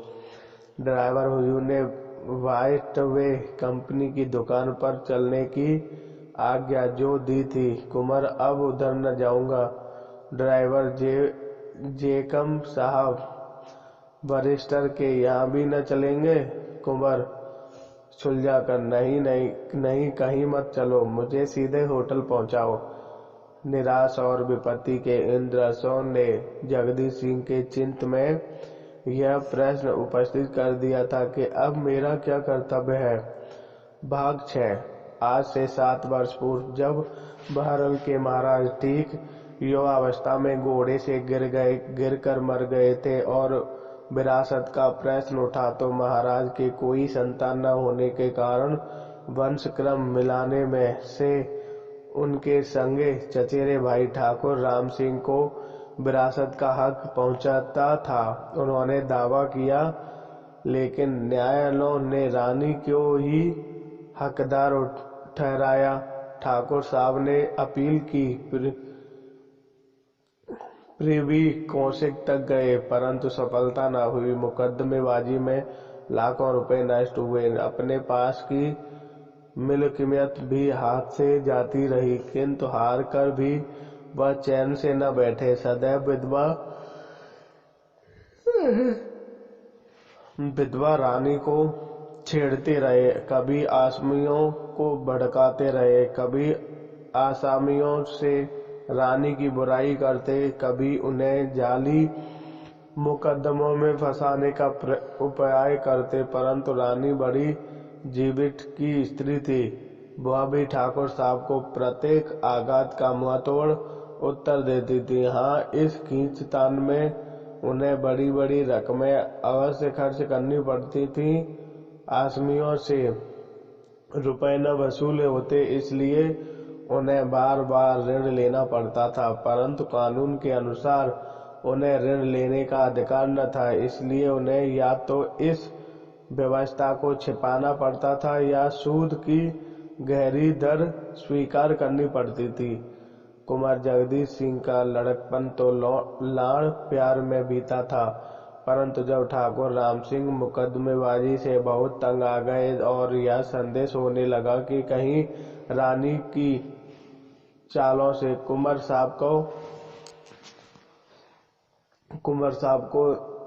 ड्राइवर हुजूर ने व्हाइट वे कंपनी की दुकान पर चलने की आज्ञा जो दी थी। कुंवर, अब उधर न जाऊंगा। ड्राइवर, जेकम साहब बैरिस्टर के यहाँ भी न चलेंगे? कुंवर सुलझा कर, नहीं, कहीं मत चलो, मुझे सीधे होटल पहुँचाओ। निराश और विपत्ति के इन दृश्यों ने जगदीश सिंह के चित्त में यह प्रश्न उपस्थित कर दिया था कि अब मेरा क्या कर्तव्य है। भाग 6। आज से 7 वर्ष पूर्व जब बहरल के महाराज ठीक युवावस्था में घोड़े से गिर कर मर गए थे और विरासत का प्रश्न उठा, तो महाराज के कोई संतान न होने के कारण वंशक्रम मिलाने में से उनके संगे चचेरे भाई ठाकुर राम सिंह को विरासत का हक पहुंचाता था। उन्होंने दावा किया, लेकिन न्यायालयों ने रानी को ही हकदार ठहराया। ठाकुर साहब ने अपील की, प्रिवी कौशिक तक गए, परंतु सफलता न हुई। मुकदमेबाजी में लाखों रुपए नष्ट हुए। अपने पास की मिल्कियत भी हाथ से जाती रही, किंतु हार कर भी वह चैन से न बैठे। सदैव विधवा रानी को छेड़ते रहे, कभी आसामियों को भड़काते रहे, कभी आसामियों से रानी की बुराई करते, कभी उन्हें जाली मुकदमों में फंसाने का उपाय करते। परंतु रानी बड़ी जीवित की स्त्री थी। वह भी ठाकुर साहब को प्रत्येक आघात का मुंहतोड़ उत्तर देती थी। हाँ, इस खींचतान में उन्हें बड़ी बड़ी रकमें अवश्य खर्च करनी पड़ती थी। आसामियों से रुपए न वसूल होते, इसलिए उन्हें बार बार ऋण लेना पड़ता था, परंतु कानून के अनुसार उन्हें ऋण लेने का अधिकार न था, इसलिए उन्हें या तो इस व्यवस्था को छिपाना पड़ता था या सूद की गहरी दर स्वीकार करनी पड़ती थी। कुंवर जगदीश सिंह का लड़कपन तो लाड़ प्यार में बीता था, परंतु जब ठाकुर राम सिंह मुकदमेबाजी से बहुत तंग आ गए और यह संदेश होने लगा कि कहीं रानी की चालों से कुंवर साहब को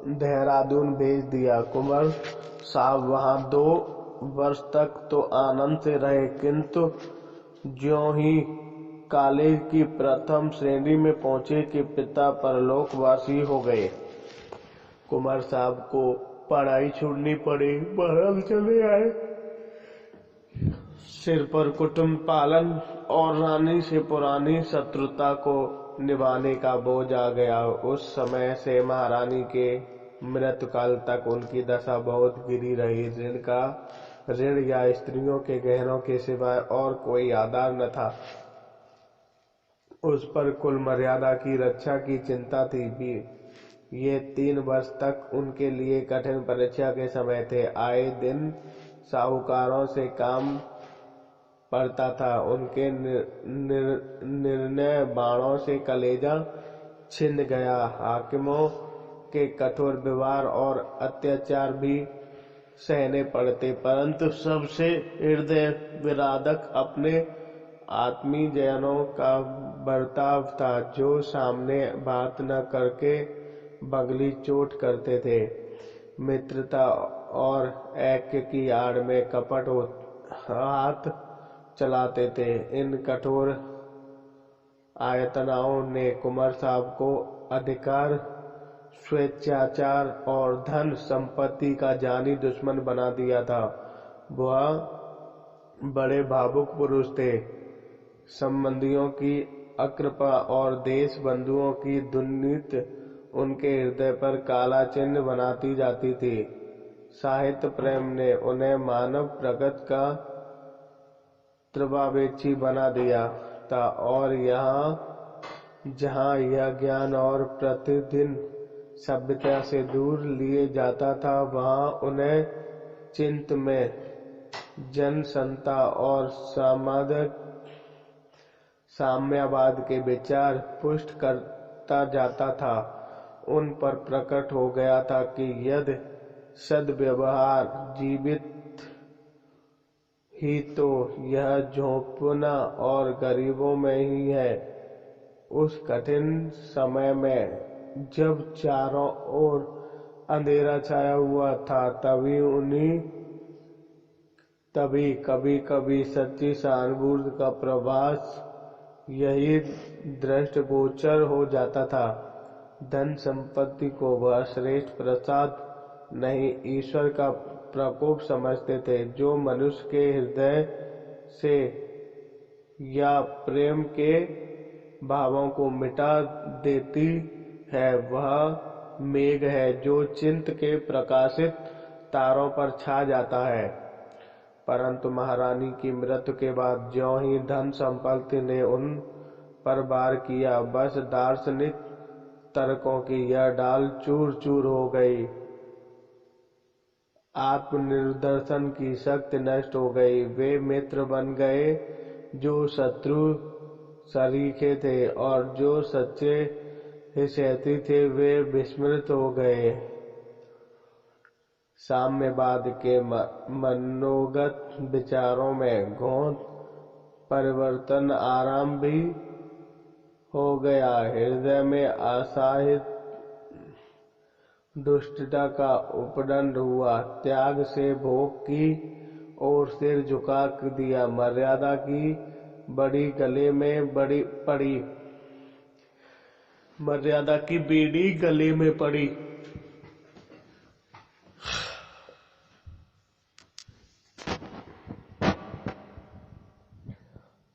देहरादून भेज दिया। कुंवर साहब वहां 2 वर्ष तक तो आनंद से रहे, किंतु ज्यों ही कॉलेज की प्रथम श्रेणी में पहुंचे कि पिता परलोकवासी हो गए। कुंवर साहब को पढ़ाई छोड़नी पड़ी, बहरहाल चले आए। सिर पर कुटुंब पालन और रानी से पुरानी शत्रुता को निभाने का बोझ आ गया। उस समय से महारानी के मृत्युकाल तक उनकी दशा बहुत गिरी रही। ऋण या स्त्रियों के गहनों के सिवाय और कोई आधार न था। उस पर कुल मर्यादा की रक्षा की चिंता थी भी। ये 3 वर्ष तक उनके लिए कठिन परीक्षा के समय थे। आए दिन साहूकारों से काम पड़ता था। उनके निर्णय बाणों से कलेजा छिन गया। हाकिमों के कठोर व्यवहार और अत्याचार भी सहने पड़ते, परंतु सबसे हृदय विदारक अपने आत्मीयजनों का बर्ताव था, जो सामने बात न करके बगली चोट करते थे। मित्रता और ऐक्य की आड़ में कपट हाथ चलाते थे। इन कठोर आयतनाओं ने कुंवर साहब को अधिकार, स्वेच्छाचार और धन संपत्ति का जानी दुश्मन बना दिया था। वह बड़े भावुक पुरुष थे। संबंधियों की अकृपा और देश बंधुओं की दुर्नीति उनके हृदय पर काला चिन्ह बनाती जाती थी। साहित्य प्रेम ने उन्हें मानव प्रगति का त्रिभावेक्षी बना दिया था, और जहाँ यह ज्ञान और प्रतिदिन सभ्यता से दूर लिए जाता था, वहाँ उन्हें चिंत में जनसंता और साम्यवाद के विचार पुष्ट करता जाता था। उन पर प्रकट हो गया था कि यदि सद्व्यवहार जीवित ही तो यह झोंपना और गरीबों में ही है। उस कठिन समय में जब चारों ओर अंधेरा छाया हुआ था, तभी कभी कभी सच्ची सहानुभूति का प्रभास यही दृष्टिगोचर हो जाता था। धन संपत्ति को वह श्रेष्ठ प्रसाद नहीं, ईश्वर का प्रकोप समझते थे, जो मनुष्य के हृदय से या प्रेम के भावों को मिटा देती है। वह मेघ है जो चिंत के प्रकाशित तारों पर छा जाता है। परंतु महारानी की मृत्यु के बाद ज्यों ही धन संपत्ति ने उन पर वार किया, बस दार्शनिक तर्कों की यह डाल चूर चूर हो गई। आत्मनिर्दर्शन की शक्ति नष्ट हो गई। वे मित्र बन गए जो शत्रु सरीखे थे, और जो सच्चे हिसैती थे वे विस्मृत हो गए। साम्यवाद के मनोगत विचारों में घोर परिवर्तन आरंभ भी हो गया। हृदय में असह्य दुष्टता का उपदंड हुआ। त्याग से भोग की ओर सिर झुका दिया। मर्यादा की बड़ी गले में पड़ी। मर्यादा की बीड़ी गले में पड़ी।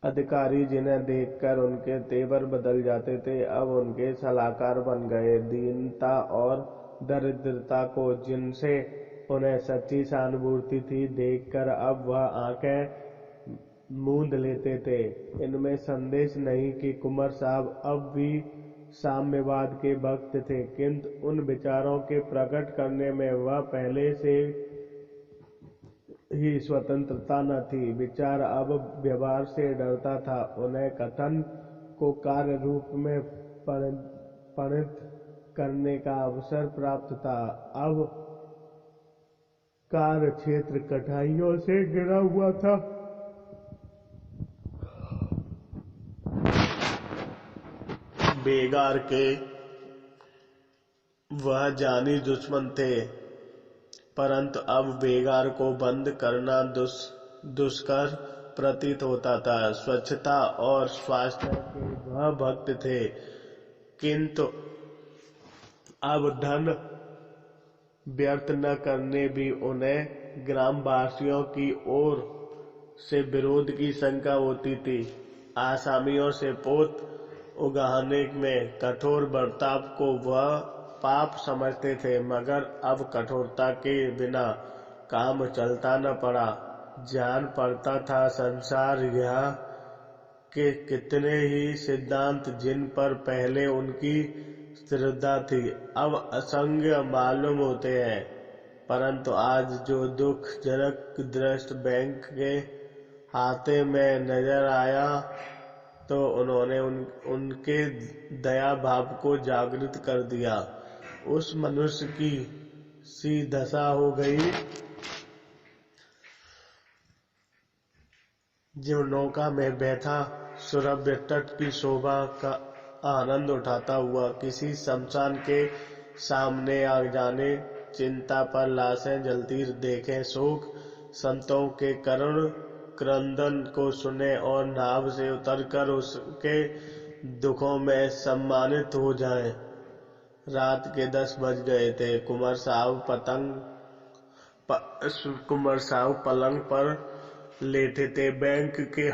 अधिकारी जिन्हें देखकर उनके तेवर बदल जाते थे, अब उनके सलाहकार बन गए। दीनता और दरिद्रता को जिनसे उन्हें सच्ची सहानुभूति थी, देखकर अब वह आंखें मूंद लेते थे। इनमें संदेह नहीं कि कुंवर साहब अब भी साम्यवाद के भक्त थे, किंतु उन विचारों के प्रकट करने में वह पहले से ही स्वतंत्रता न थी। विचार अब व्यवहार से डरता था। उन्हें कथन को कार्य रूप में परिणत करने का अवसर प्राप्त था। अब कार्य क्षेत्र कठिनाइयों से घिरा हुआ था। बेगार के वह जानी दुश्मन थे, परंतु अब बेगार को बंद करना दुष्कर प्रतीत होता था। स्वच्छता और स्वास्थ्य के वह भक्त थे, किंतु अब धन व्यर्थ न करने भी उन्हें ग्रामवासियों की ओर से विरोध की शंका होती थी। आसामियों से पोत उगाहने में कठोर बर्ताव को वह पाप समझते थे, मगर अब कठोरता के बिना काम चलता न पड़ा। जान पड़ता था संसार यह के कितने ही सिद्धांत जिन पर पहले उनकी श्रद्धा थी, अब असंग मालूम होते हैं। परंतु आज जो दुखजनक दृश्य बैंक के हाथे में नजर आया, तो उन्होंने उनके दया भाव को जागृत कर दिया। उस मनुष्य की सी दशा हो गई जो नौका में बैठा सुरभ्य तट की शोभा का आनंद उठाता हुआ किसी शमशान के सामने आ जाने, चिंता पर लाशें जलती देखे, शोक संतों के करुण क्रंदन को सुने और नाव से उतरकर उसके दुखों में सम्मानित हो जाए। रात के 10 बज गए थे। कुंवर साहब पलंग पर लेटे थे। बैंक के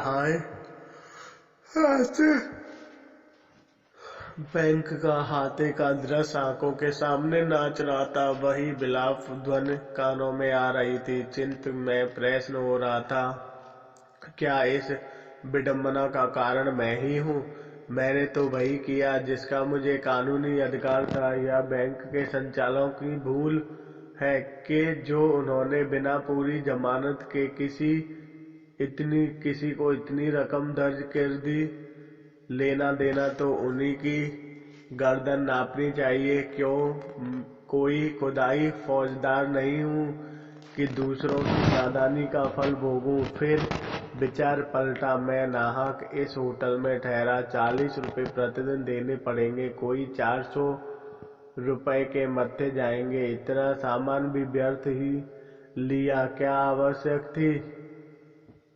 बैंक का हाथे का दृश्य आंखों के सामने नाच रहा था। वही विलाप ध्वनि कानों में आ रही थी। चित्त में प्रश्न हो रहा था, क्या इस विडंबना का कारण मैं ही हूँ? मैंने तो वही किया जिसका मुझे कानूनी अधिकार था, या बैंक के संचालकों की भूल है कि जो उन्होंने बिना पूरी जमानत के किसी को इतनी रकम दर्ज कर दी? लेना देना तो उन्हीं की गर्दन नापनी चाहिए। क्यों कोई खुदाई फौजदार नहीं हूँ कि दूसरों की नादानी का फल भोगूं? फिर विचार पलटा। मैं नाहक इस होटल में ठहरा। 40 रुपए प्रतिदिन देने पड़ेंगे। कोई 400 रुपए के मत्थे जाएंगे। इतना सामान भी व्यर्थ ही लिया। क्या आवश्यक थी?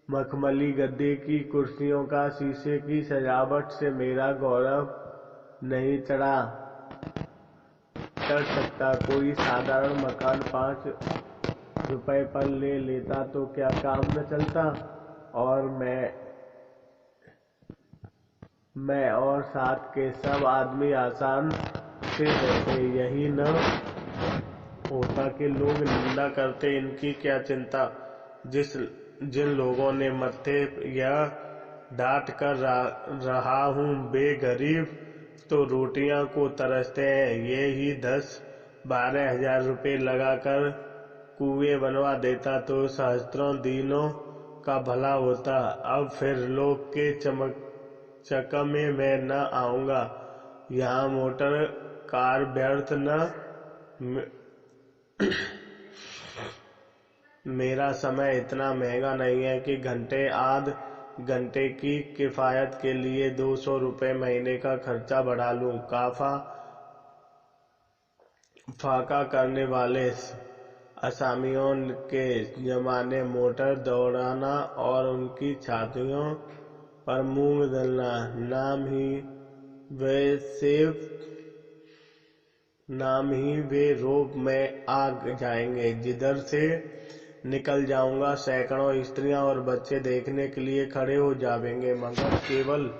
मखमली गद्दे की कुर्सियों का शीशे की सजावट से मेरा गौरव नहीं चढ़ सकता। कोई साधारण मकान 5 रुपए पर ले लेता तो क्या काम न चलता? और मैं और साथ के सब आदमी आसान से रहते। यही न होता कि लोग निंदा करते। इनकी क्या चिंता? जिन लोगों ने मत्थे यह डांट कर रहा हूँ, वे गरीब तो रोटियां को तरसते हैं। ये ही 10-12 हजार रुपए लगाकर कुएं बनवा देता तो सहस्त्रों दीनों का भला होता। अब फिर लोग के चकमे में न आऊंगा। यहाँ मोटर कार व्यर्थ न। मेरा समय इतना महंगा नहीं है कि आध घंटे की किफायत के लिए 200 रुपये महीने का खर्चा बढ़ा लूं। फाका करने वाले असामियों के जमाने मोटर दौड़ाना और उनकी छातियों पर मूंग दलना नाम ही वे रोब में आ जाएंगे। जिधर से निकल जाऊंगा सैकड़ों स्त्रियां और बच्चे देखने के लिए खड़े हो जाएंगे, मगर केवल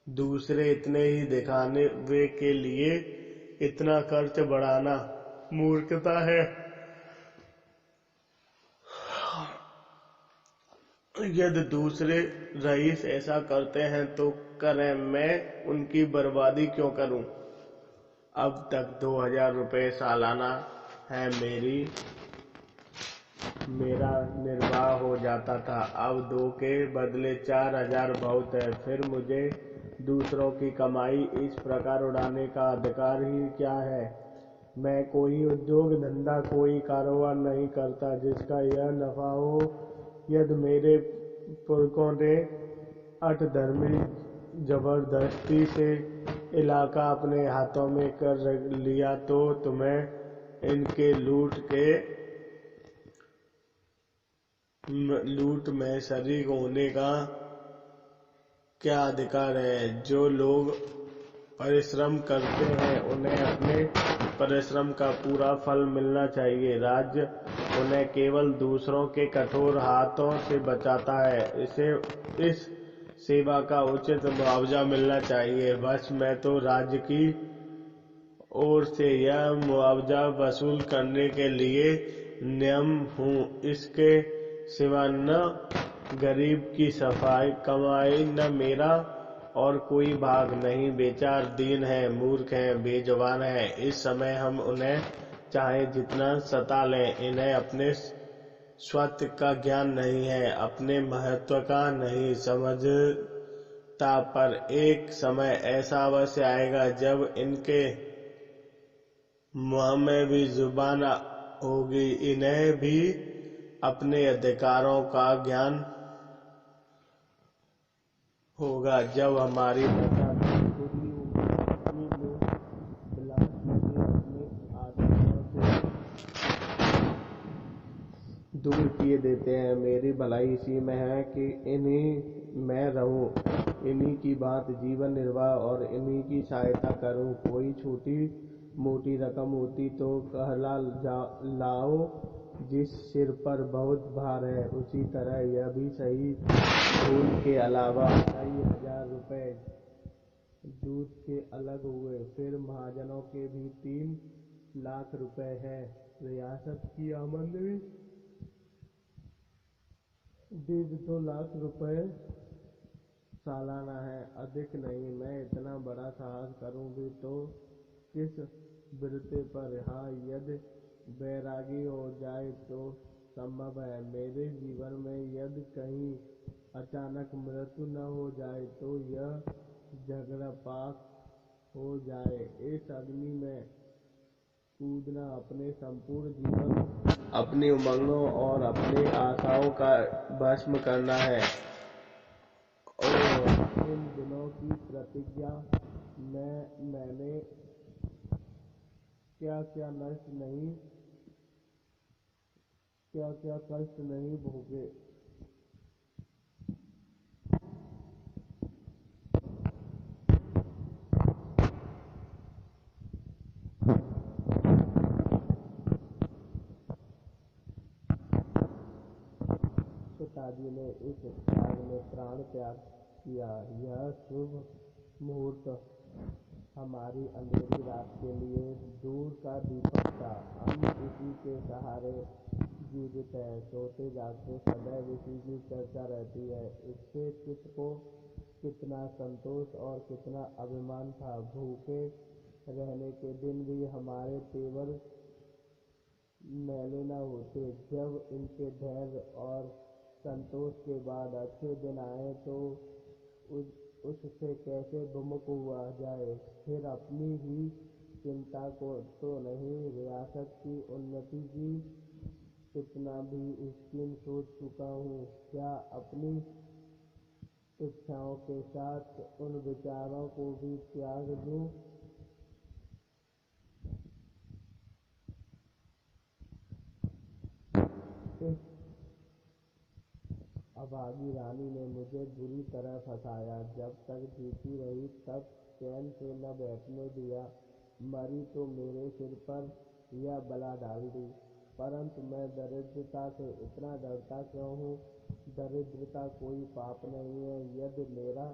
दूसरे इतने ही दिखाने वे के लिए इतना खर्च बढ़ाना मूर्खता है। यदि दूसरे रईस ऐसा करते हैं तो करें, मैं उनकी बर्बादी क्यों करूं। अब तक 2000 रुपये सालाना है मेरा निर्वाह हो जाता था। अब 2 के बदले 4000 बहुत है। फिर मुझे दूसरों की कमाई इस प्रकार उड़ाने का अधिकार ही क्या है। मैं कोई उद्योग धंधा, कोई कारोबार नहीं करता जिसका यह नफा हो। यदि मेरे पुरखों ने अठधर्मी जबरदस्ती से इलाका अपने हाथों में कर लिया तो तुम्हें इनके लूट में शरीक होने का क्या अधिकार है। जो लोग परिश्रम करते हैं उन्हें अपने परिश्रम का पूरा फल मिलना चाहिए। राज्य उन्हें केवल दूसरों के कठोर हाथों से बचाता है। इस सेवा का उचित मुआवजा मिलना चाहिए। बस मैं तो राज्य की ओर से यह मुआवजा वसूल करने के लिए नियम हूँ। इसके सिवा न गरीब की कमाई, न मेरा और कोई भाग नहीं। बेचार दीन है, मूर्ख है, बेजुबान है। इस समय हम उन्हें चाहे जितना सता लें, इन्हें अपने स्वत्व का ज्ञान नहीं है, अपने महत्व का नहीं समझता। पर एक समय ऐसा अवश्य आएगा जब इनके मुंह में भी जुबान होगी। इन्हें भी अपने अधिकारों का ज्ञान होगा। जब हमारी दशा बुरी होगी, ये लोग विलास मुझे अपने आश्रमों से दूर किए देते हैं। मेरी भलाई इसी में है कि इन्हीं में रहूं, इन्हीं की भांति जीवन निर्वाह और इन्हीं की सहायता करूं। कोई छोटी मोटी रकम होती तो कहला लाओ, जिस सिर पर बहुत भार है। उसी तरह यह भी सही फूल के अलावा कई 1000 रुपये दूध के अलग हुए। फिर महाजनों के भी 3 लाख रुपये है। रियासत की आमदनी 1.5-2 लाख रुपये सालाना है, अधिक नहीं। मैं इतना बड़ा साहस करूं भी तो किस बिरते पर। हाँ, यदि बैरागी हो जाए तो संभव है। मेरे जीवन में यदि कहीं अचानक मृत्यु न हो जाए तो यह झगड़ापाक हो जाए। इस अग्नि में कूदना, अपने संपूर्ण जीवन, अपनी उमंगों और अपनी आशाओं का भस्म करना है। ओह, इन दिनों की प्रतिज्ञा मैंने क्या क्या कष्ट नहीं भोगे। पिताजी ने इस त्याग में प्राण त्याग किया। यह शुभ मुहूर्त हमारी अंधेरी रात के लिए दूर का दीपक था। हम इसी के सहारे जीवित हैं। सोते जागते सदैव इसी की चर्चा रहती है। इससे चित्त को कितना संतोष और कितना अभिमान था। भूखे रहने के दिन भी हमारे तेवर मैले न होते। जब इनके धैर्य और संतोष के बाद अच्छे दिन आए तो उससे कैसे विमुख हुआ जाए। फिर अपनी ही चिंता को तो नहीं, रियासत की उन्नति की कितना भी स्कीम सोच चुका हूँ। क्या अपनी इच्छाओं के साथ उन विचारों को भी त्याग दूँ? इस अभागी रानी ने मुझे बुरी तरह फंसाया। जब तक जीती रही तब चैन से न बैठने दिया। मरी तो मेरे सिर पर यह बला डाल दी। परंतु मैं दरिद्रता से इतना डरता क्यों हूँ? दरिद्रता कोई पाप नहीं है। यदि मेरा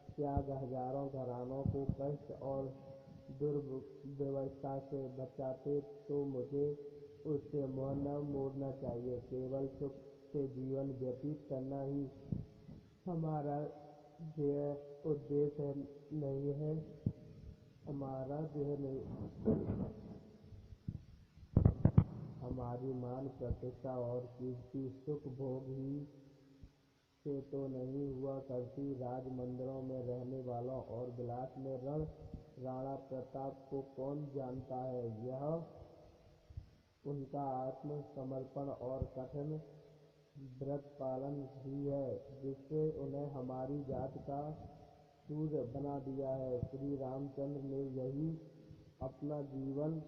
त्याग हजारों घरानों को कष्ट और दुर्व्यवस्था से बचाते तो मुझे उससे मुँह न मोड़ना चाहिए। केवल सुख से जीवन व्यतीत करना ही हमारा ध्येय उद्देश्य नहीं है। हमारा ध्येय नहीं, हमारी मान प्रतिष्ठा और कीर्ति सुख भोग ही से तो नहीं हुआ करती। राज मंदिरों में रहने वालों और विलास में राणा प्रताप को कौन जानता है? यह उनका आत्म समर्पण और कठिन व्रत पालन ही है जिससे उन्हें हमारी जात का सूर्य बना दिया है। श्री रामचंद्र ने यही अपना जीवन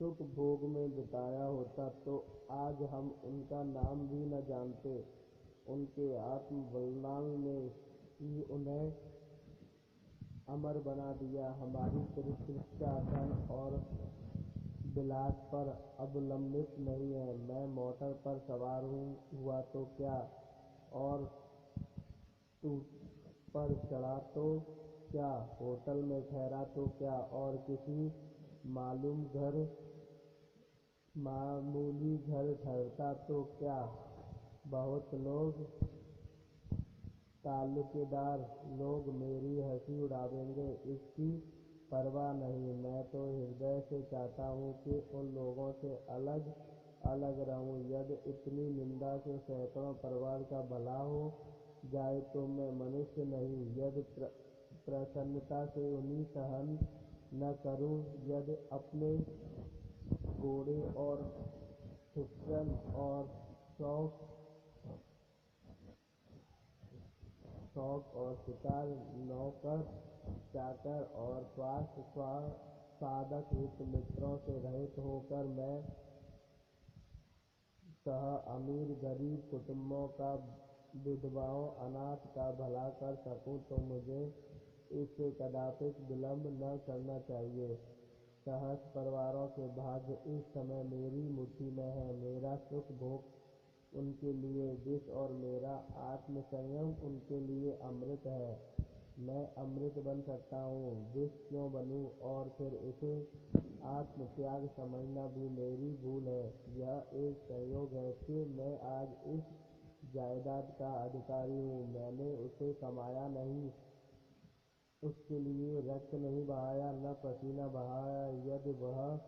सुख भोग में बिताया होता तो आज हम उनका नाम भी न जानते। उनके आत्म बलिदान ने ही उन्हें अमर बना दिया। हमारी प्रतिष्ठा धन और विलास पर अवलंबित नहीं है। मैं मोटर पर सवार हुआ तो क्या, और ऊँट पर चढ़ा तो क्या, होटल में ठहरा तो क्या, और किसी मामूली घर ठहरता तो क्या। बहुत लोग ताल्लुकेदार लोग मेरी हंसी उड़ावेंगे, इसकी परवाह नहीं। मैं तो हृदय से चाहता हूँ कि उन लोगों से अलग अलग रहूँ। यदि इतनी निंदा से सैकड़ों परिवार का भला हो जाए तो मैं मनुष्य नहीं। यदि प्रसन्नता से उन्हें सहन न करूँ, यदि अपने घोड़े और फिक्शन और शौक और शिकार, नौकर चाकर और स्वास्थ्य साधक हित मित्रों से रहित होकर मैं सह अमीर गरीब कुटुंबों का, विधवाओं अनाथ का भला कर सकूं तो मुझे इससे कदापि विलंब न करना चाहिए। सहस्र परिवारों के भाग्य इस समय मेरी मुट्ठी में है। मेरा सुख भोग उनके लिए विष और मेरा आत्म संयम उनके लिए अमृत है। मैं अमृत बन सकता हूँ, विष क्यों बनूँ? और फिर इसे आत्म त्याग समझना भी मेरी भूल है। यह एक संयोग है कि मैं आज इस जायदाद का अधिकारी हूँ। मैंने उसे कमाया नहीं, उसके लिए रक्त नहीं बहाया, न पसीना बहाया। यदि वह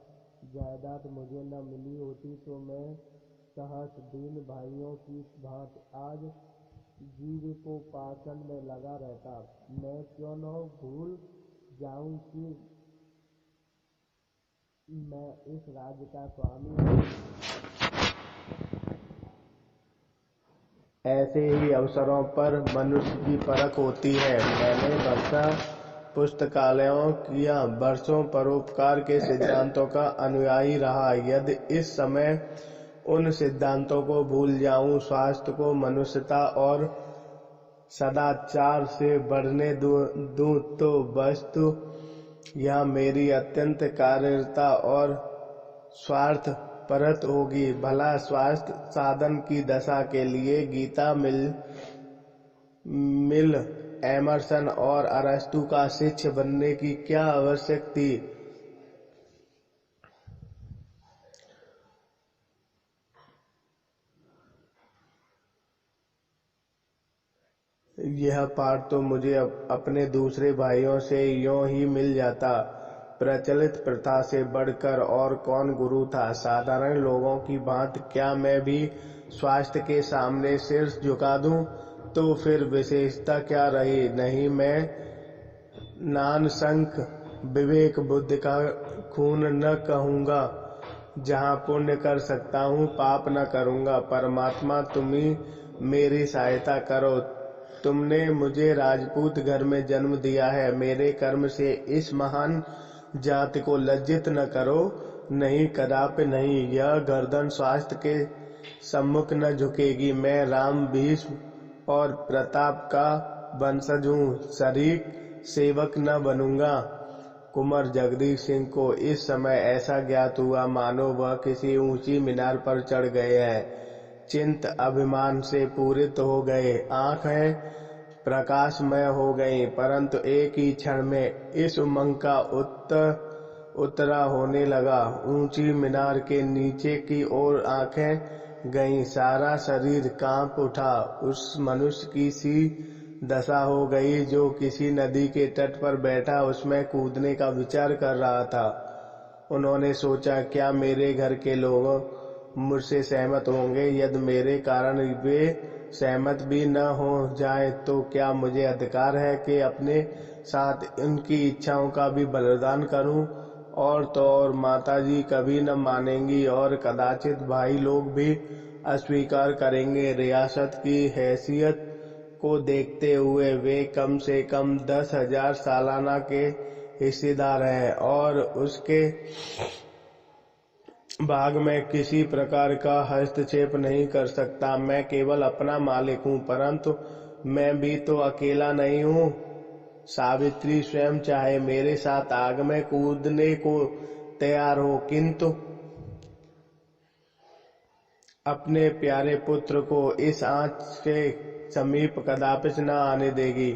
जायदाद मुझे न मिली होती तो मैं सहस्र दीन भाइयों की भांति आज जीविकोपार्जन में लगा रहता। मैं क्यों न भूल जाऊं कि मैं इस राज्य का स्वामी हूँ। ऐसे ही अवसरों पर मनुष्य की परख होती है। मैंने पुस्तकालयों किया, वर्षों परोपकार के सिद्धांतों का अनुयायी रहा। यदि इस समय उन सिद्धांतों को भूल जाऊं, स्वास्थ्य को मनुष्यता और सदाचार से बढ़ने दूं तो वस्तु यह मेरी अत्यंत कार्यरता और स्वार्थ परत होगी। भला स्वास्थ्य साधन की दशा के लिए गीता मिल एमर्सन और अरस्तु का शिष्य बनने की क्या आवश्यक थी? यह पाठ तो मुझे अपने दूसरे भाइयों से यों ही मिल जाता। प्रचलित प्रथा से बढ़कर और कौन गुरु था? साधारण लोगों की भांति क्या मैं भी स्वास्थ्य के सामने शीर्ष झुका दूं? तो फिर विशेषता क्या रही। नहीं, मैं नानशंक विवेक बुद्धि का खून न कहूँगा। जहाँ पुण्य कर सकता हूँ पाप न करूँगा। परमात्मा तुम ही मेरी सहायता करो। तुमने मुझे राजपूत घर में जन्म दिया है, मेरे कर्म से इस महान जाति को लज्जित न करो। नहीं, कदापि नहीं। यह गर्दन स्वास्थ्य के सम्मुख न झुकेगी। मैं राम, भीष्म और प्रताप का वंशज हूँ, शरीक सेवक न बनूंगा। कुंवर जगदीश सिंह को इस समय ऐसा ज्ञात हुआ मानो वह किसी ऊंची मीनार पर चढ़ गए हैं। चिंत अभिमान से पूरित हो गए, आंखें प्रकाशमय हो गईं, परंतु एक ही क्षण में इस उमंग का उतरा होने लगा। ऊंची मीनार के नीचे की ओर आंखें गईं, सारा शरीर कांप उठा। उस मनुष्य की सी दशा हो गई जो किसी नदी के तट पर बैठा उसमें कूदने का विचार कर रहा था। उन्होंने सोचा, क्या मेरे घर के लोग मुझसे सहमत होंगे? यदि मेरे कारण वे सहमत भी न हो जाए तो क्या मुझे अधिकार है कि अपने साथ उनकी इच्छाओं का भी बलिदान करूं? और तो और माताजी कभी न मानेंगी और कदाचित भाई लोग भी अस्वीकार करेंगे। रियासत की हैसियत को देखते हुए वे कम से कम 10,000 सालाना के हिस्सेदार हैं और उसके भाग में किसी प्रकार का हस्तक्षेप नहीं कर सकता। मैं केवल अपना मालिक हूँ, परंतु मैं भी तो अकेला नहीं हूँ। सावित्री स्वयं चाहे मेरे साथ आग में कूदने को तैयार हो, किंतु अपने प्यारे पुत्र को इस आंच के समीप कदापि न आने देगी।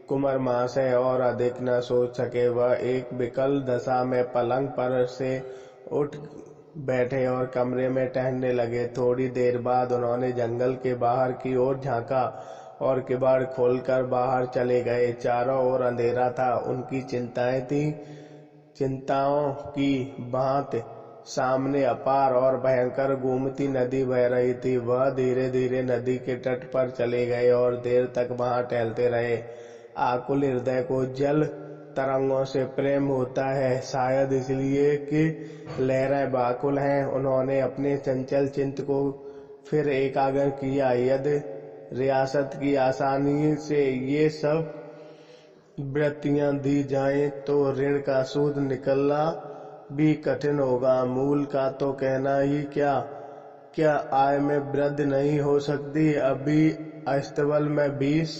कुंवर महाशय और अधिक न सोच सके। वह एक विकल दशा में पलंग पर से उठ बैठे और कमरे में टहलने लगे। थोड़ी देर बाद उन्होंने जंगल के बाहर की ओर झांका और किवाड़ खोलकर बाहर चले गए। चारों ओर अंधेरा था। उनकी चिंताओं की भांति सामने अपार और भयंकर गोमती नदी बह रही थी। वह धीरे धीरे नदी के तट पर चले गए और देर तक वहां टहलते रहे। आकुल हृदय को जल तरंगों से प्रेम होता है, शायद इसलिए कि लहरें व्याकुल हैं। उन्होंने अपने चंचल चित्त को फिर एकाग्र किया। यदि रियासत की आसानी से ये सब वृत्तियां दी जाएं तो ऋण का सूद निकलना भी कठिन होगा। मूल का तो कहना ही क्या आय में वृद्धि नहीं हो सकती? अभी अस्तबल में 20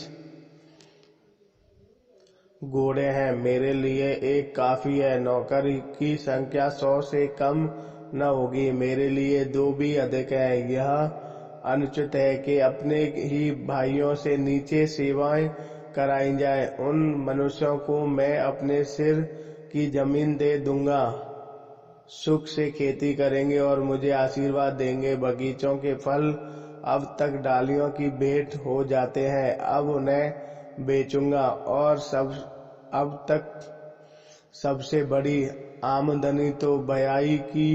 घोड़े हैं, मेरे लिए एक काफी है। नौकर की संख्या 100 से कम न होगी, मेरे लिए 2 भी अधिक है। यह अनुचित है कि अपने ही भाइयों से नीचे सेवाएं कराई जाए। उन मनुष्यों को मैं अपने सिर की जमीन दे दूंगा, सुख से खेती करेंगे और मुझे आशीर्वाद देंगे। बगीचों के फल अब तक डालियों की भेंट हो जाते हैं, अब उन्हें बेचूंगा। और अब तक सबसे बड़ी आमदनी तो भयाई की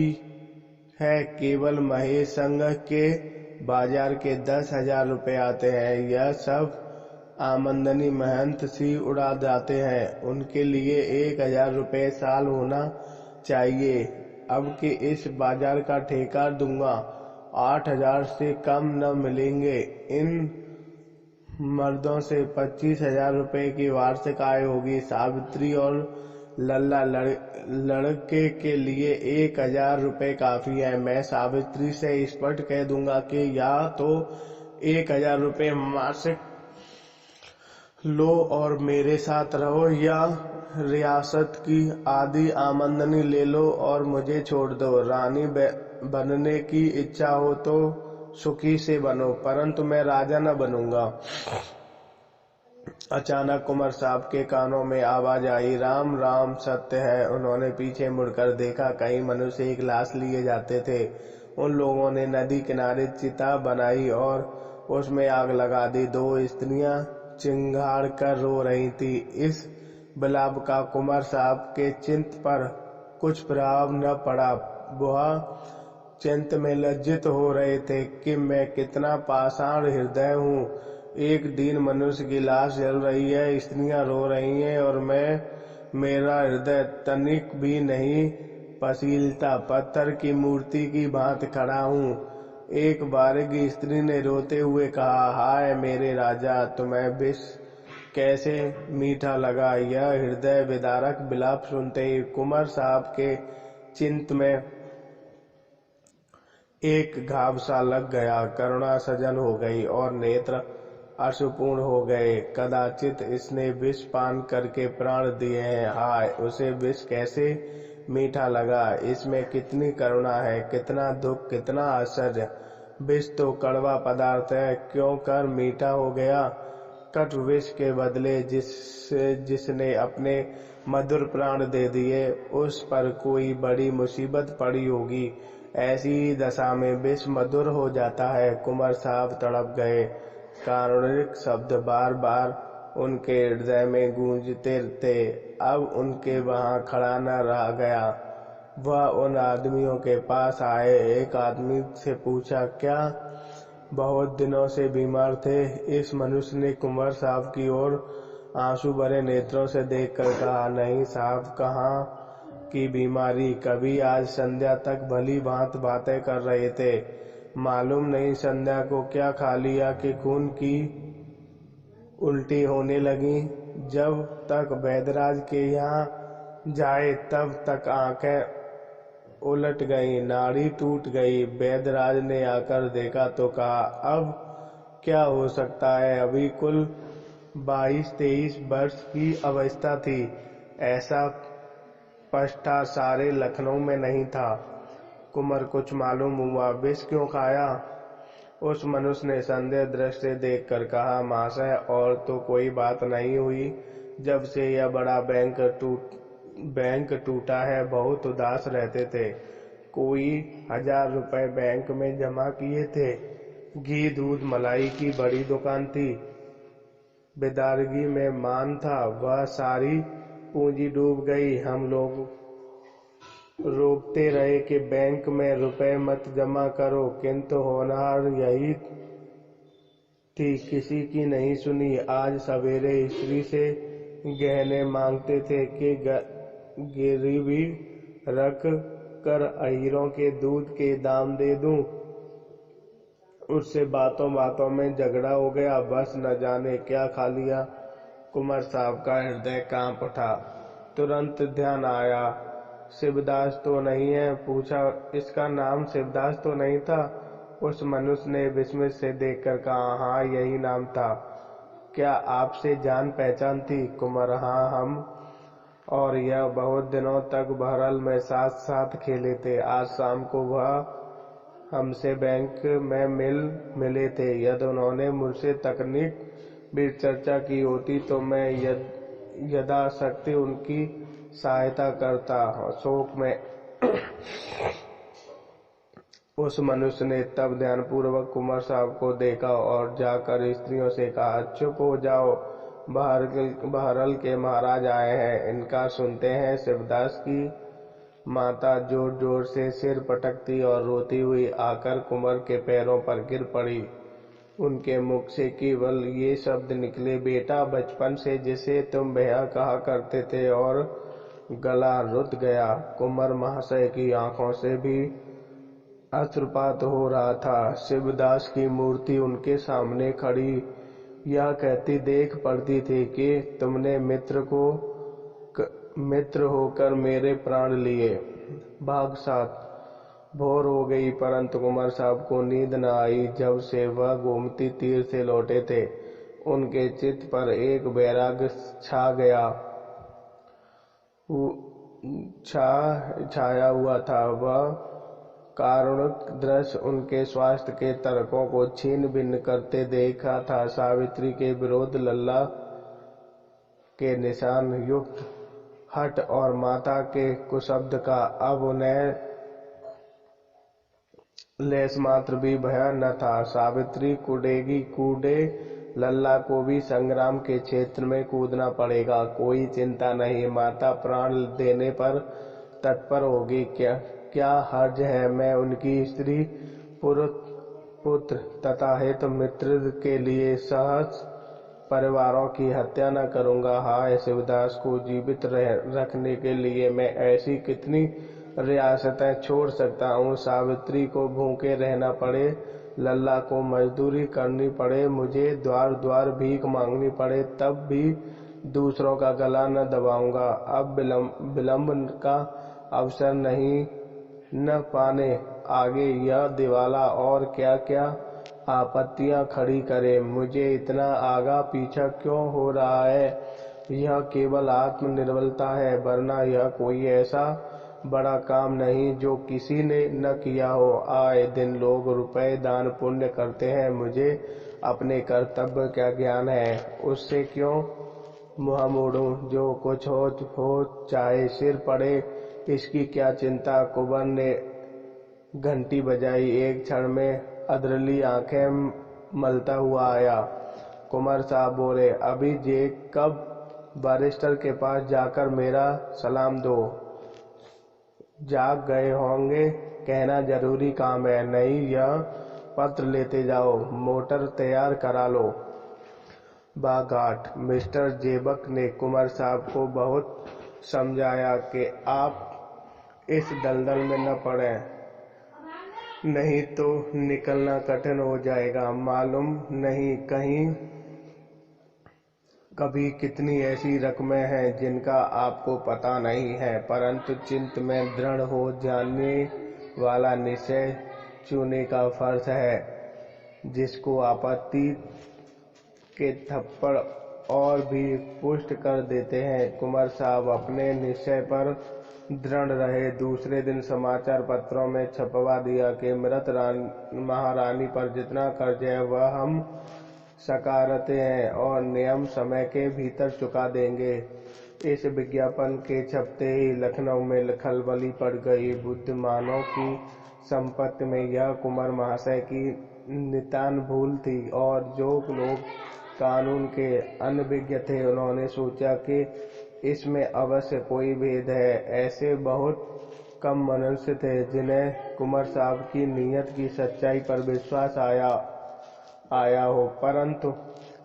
है। केवल महेश संघ के बाजार के 10,000 रुपये आते हैं। यह सब आमदनी महंत सी उड़ा जाते हैं। उनके लिए 1,000 रुपये साल होना चाहिए। अब के इस बाजार का ठेका दूंगा, 8,000 से कम न मिलेंगे। इन मर्दों से 25,000 रुपये की वार्षिक आय होगी। सावित्री और लल्ला लड़के के लिए 1,000 रुपये काफी है। मैं सावित्री से स्पष्ट कह दूंगा कि या तो 1,000 रुपये मासिक लो और मेरे साथ रहो, या रियासत की आधी आमदनी ले लो और मुझे छोड़ दो। रानी बनने की इच्छा हो तो सुखी से बनो, परंतु मैं राजा न बनूंगा। अचानक कुंवर साहब के कानों में आवाज आई, राम राम, सत्य है। उन्होंने पीछे मुड़कर देखा। कई मनुष्य एक लाश लिए जाते थे। उन लोगों ने नदी किनारे चिता बनाई और उसमें आग लगा दी। 2 स्त्रियां चिंगाड़ कर रो रही थी। इस विलाप का कुंवर साहब के चित्त पर कुछ प्रभाव न पड़ा। वह चिंत में लज्जित हो रहे थे कि मैं कितना पाषाण हृदय हूँ। एक दीन मनुष्य की लाश जल रही है, स्त्रियां रो रही हैं और मेरा हृदय तनिक भी नहीं पसीलता, पत्थर की मूर्ति की भांति खड़ा हूँ। एक बारीक स्त्री ने रोते हुए कहा, हाय मेरे राजा, तुम्हें विष कैसे मीठा लगा। यह हृदय विदारक विलाप सुनते ही कुंवर साहब के चित्त में एक घाव सा लग गया, करुणा सजन हो गई और नेत्र अश्रुपूर्ण हो गए। कदाचित इसने विष पान करके प्राण दिए हैं, हाय उसे विष कैसे मीठा लगा। इसमें कितनी करुणा है, कितना दुख, कितना आश्चर्य। विष तो कड़वा पदार्थ है, क्यों कर मीठा हो गया। कटु विष के बदले जिसने अपने मधुर प्राण दे दिए, उस पर कोई बड़ी मुसीबत पड़ी होगी। ऐसी ही दशा में विष मधुर हो जाता है। कुंवर साहब तड़प गए। कारुणिक शब्द बार बार उनके हृदय में गूंजते थे। अब उनके वहां खड़ा न रह गया। वह उन आदमियों के पास आए। एक आदमी से पूछा, क्या बहुत दिनों से बीमार थे। इस मनुष्य ने कुंवर साहब की ओर आंसू भरे नेत्रों से देखकर कहा, नहीं साहब, कहाँ की बीमारी। कभी आज संध्या तक भली भांत बातें कर रहे थे। मालूम नहीं संध्या को क्या खा लिया कि खून की उल्टी होने लगी। जब तक वैद्यराज के यहाँ जाए तब तक आंखें उलट गई, नाड़ी टूट गई। वैद्यराज ने आकर देखा तो कहा, अब क्या हो सकता है। अभी कुल 22-23 वर्ष की अवस्था थी। ऐसा पष्टा सारे लखनऊ में नहीं था। कुंवर कुछ मालूम हुआ। विष क्यों खाया। उस मनुष्य ने संदेह दृष्टि से देखकर कहा, महाशय, और तो कोई बात नहीं हुई। जब से यह बड़ा बैंक टूटा है, बहुत उदास रहते थे। कोई 1000 रुपए बैंक में जमा किए थे। घी दूध मलाई की बड़ी दुकान थी। बिदारगी में मान था। वह सारी पूंजी डूब गई। हम लोग रोकते रहे कि बैंक में रुपए मत जमा करो, किंतु होनहार यही थी, किसी की नहीं सुनी। आज सवेरे स्त्री से गहने मांगते थे कि गिरवी रख कर अहीरों के दूध के दाम दे दूं। उससे बातों बातों में झगड़ा हो गया। बस न जाने क्या खा लिया। कुंवर साहब का हृदय कांप उठा। तुरंत ध्यान आया, शिवदास तो नहीं है। पूछा, इसका नाम शिवदास तो नहीं था। उस मनुष्य ने विस्मित से देखकर कहा, हाँ यही नाम था। क्या आपसे जान पहचान थी। कुंवर, हाँ, हम और यह बहुत दिनों तक बहरहाल में साथ साथ खेले थे। आज शाम को वह हमसे बैंक में मिले थे। यदि उन्होंने मुझसे तकनीक भी चर्चा की होती तो मैं यथाशक्ति उनकी सहायता करता। शोक में उस मनुष्य ने तब ध्यानपूर्वक कुंवर साहब को देखा और जाकर स्त्रियों से कहा, चुप हो जाओ, बहरल के महाराज आए हैं, इनका सुनते हैं। शिवदास की माता जोर जोर से सिर पटकती और रोती हुई आकर कुंवर के पैरों पर गिर पड़ी। उनके मुख से केवल ये शब्द निकले, बेटा, बचपन से जिसे तुम भैया कहा करते थे, और गला रुत गया। कुंवर महाशय की आंखों से भी अश्रुपात हो रहा था। शिवदास की मूर्ति उनके सामने खड़ी यह कहती देख पड़ती थी कि तुमने मित्र होकर मेरे प्राण लिए। भाग 7। भोर हो गई, परंतु कुंवर साहब को नींद न आई। जब से वह गोमती तीर से लौटे थे, उनके चित्त पर एक वैराग्य छाया हुआ था। वह कारुणिक दृश्य उनके स्वास्थ्य के तर्कों को छीन भिन्न करते देखा था। सावित्री के विरोध लल्ला के निशान युक्त हठ और माता के कुशब्द का अब उन्हें लेस मात्र भी भय न था। सावित्री कूदे, लल्ला को भी संग्राम के क्षेत्र में कूदना पड़ेगा। कोई चिंता नहीं, माता प्राण देने पर तत्पर होगी। क्या हर्ज है, मैं उनकी स्त्री पुत्र तथा हित मित्र के लिए सहज परिवारों की हत्या न करूंगा। हाय, शिवदास को जीवित रखने के लिए मैं ऐसी कितनी रियासतें छोड़ सकता हूँ। सावित्री को भूखे रहना पड़े, लल्ला को मजदूरी करनी पड़े, मुझे द्वार द्वार भीख मांगनी पड़े, तब भी दूसरों का गला न दबाऊंगा। अब विलंब का अवसर नहीं न पाने आगे यह दिवाला और क्या क्या आपत्तियां खड़ी करे। मुझे इतना आगा पीछा क्यों हो रहा है? यह केवल आत्मनिर्बलता है, वरना यह कोई ऐसा बड़ा काम नहीं जो किसी ने न किया हो। आए दिन लोग रुपए दान पुण्य करते हैं, मुझे अपने कर्तव्य का ज्ञान है, उससे क्यों मुँह मोड़ूं? जो कुछ हो चाहे सिर पड़े, इसकी क्या चिंता। कुंवर ने घंटी बजाई। एक क्षण में अधरली आंखें मलता हुआ आया। कुंवर साहब बोले, अभी कब बैरिस्टर के पास जाकर मेरा सलाम दो। जाग गए होंगे, कहना जरूरी काम है। नहीं, यह पत्र लेते जाओ, मोटर तैयार करा लो। बाघाट। मिस्टर जेबक ने कुंवर साहब को बहुत समझाया कि आप इस दलदल में न पड़ें, नहीं तो निकलना कठिन हो जाएगा। मालूम नहीं कभी कितनी ऐसी रकमें हैं जिनका आपको पता नहीं है, परंतु चित्त में दृढ़ हो जाने वाला निश्चय चुने का फर्ज है। जिसको आपत्ति के थप्पड़ और भी पुष्ट कर देते हैं। कुंवर साहब अपने निश्चय पर दृढ़ रहे। दूसरे दिन समाचार पत्रों में छपवा दिया कि मृत महारानी पर जितना कर्ज है वह हम सकारते हैं और नियम समय के भीतर चुका देंगे। इस विज्ञापन के छपते ही लखनऊ में खलबली पड़ गई। बुद्धिमानों की संपत्ति में यह कुंवर महाशय की नितान भूल थी, और जो लोग कानून के अनभिज्ञ थे उन्होंने सोचा कि इसमें अवश्य कोई भेद है। ऐसे बहुत कम मनुष्य थे जिन्हें कुंवर साहब की नीयत की सच्चाई पर विश्वास आया हो, परंतु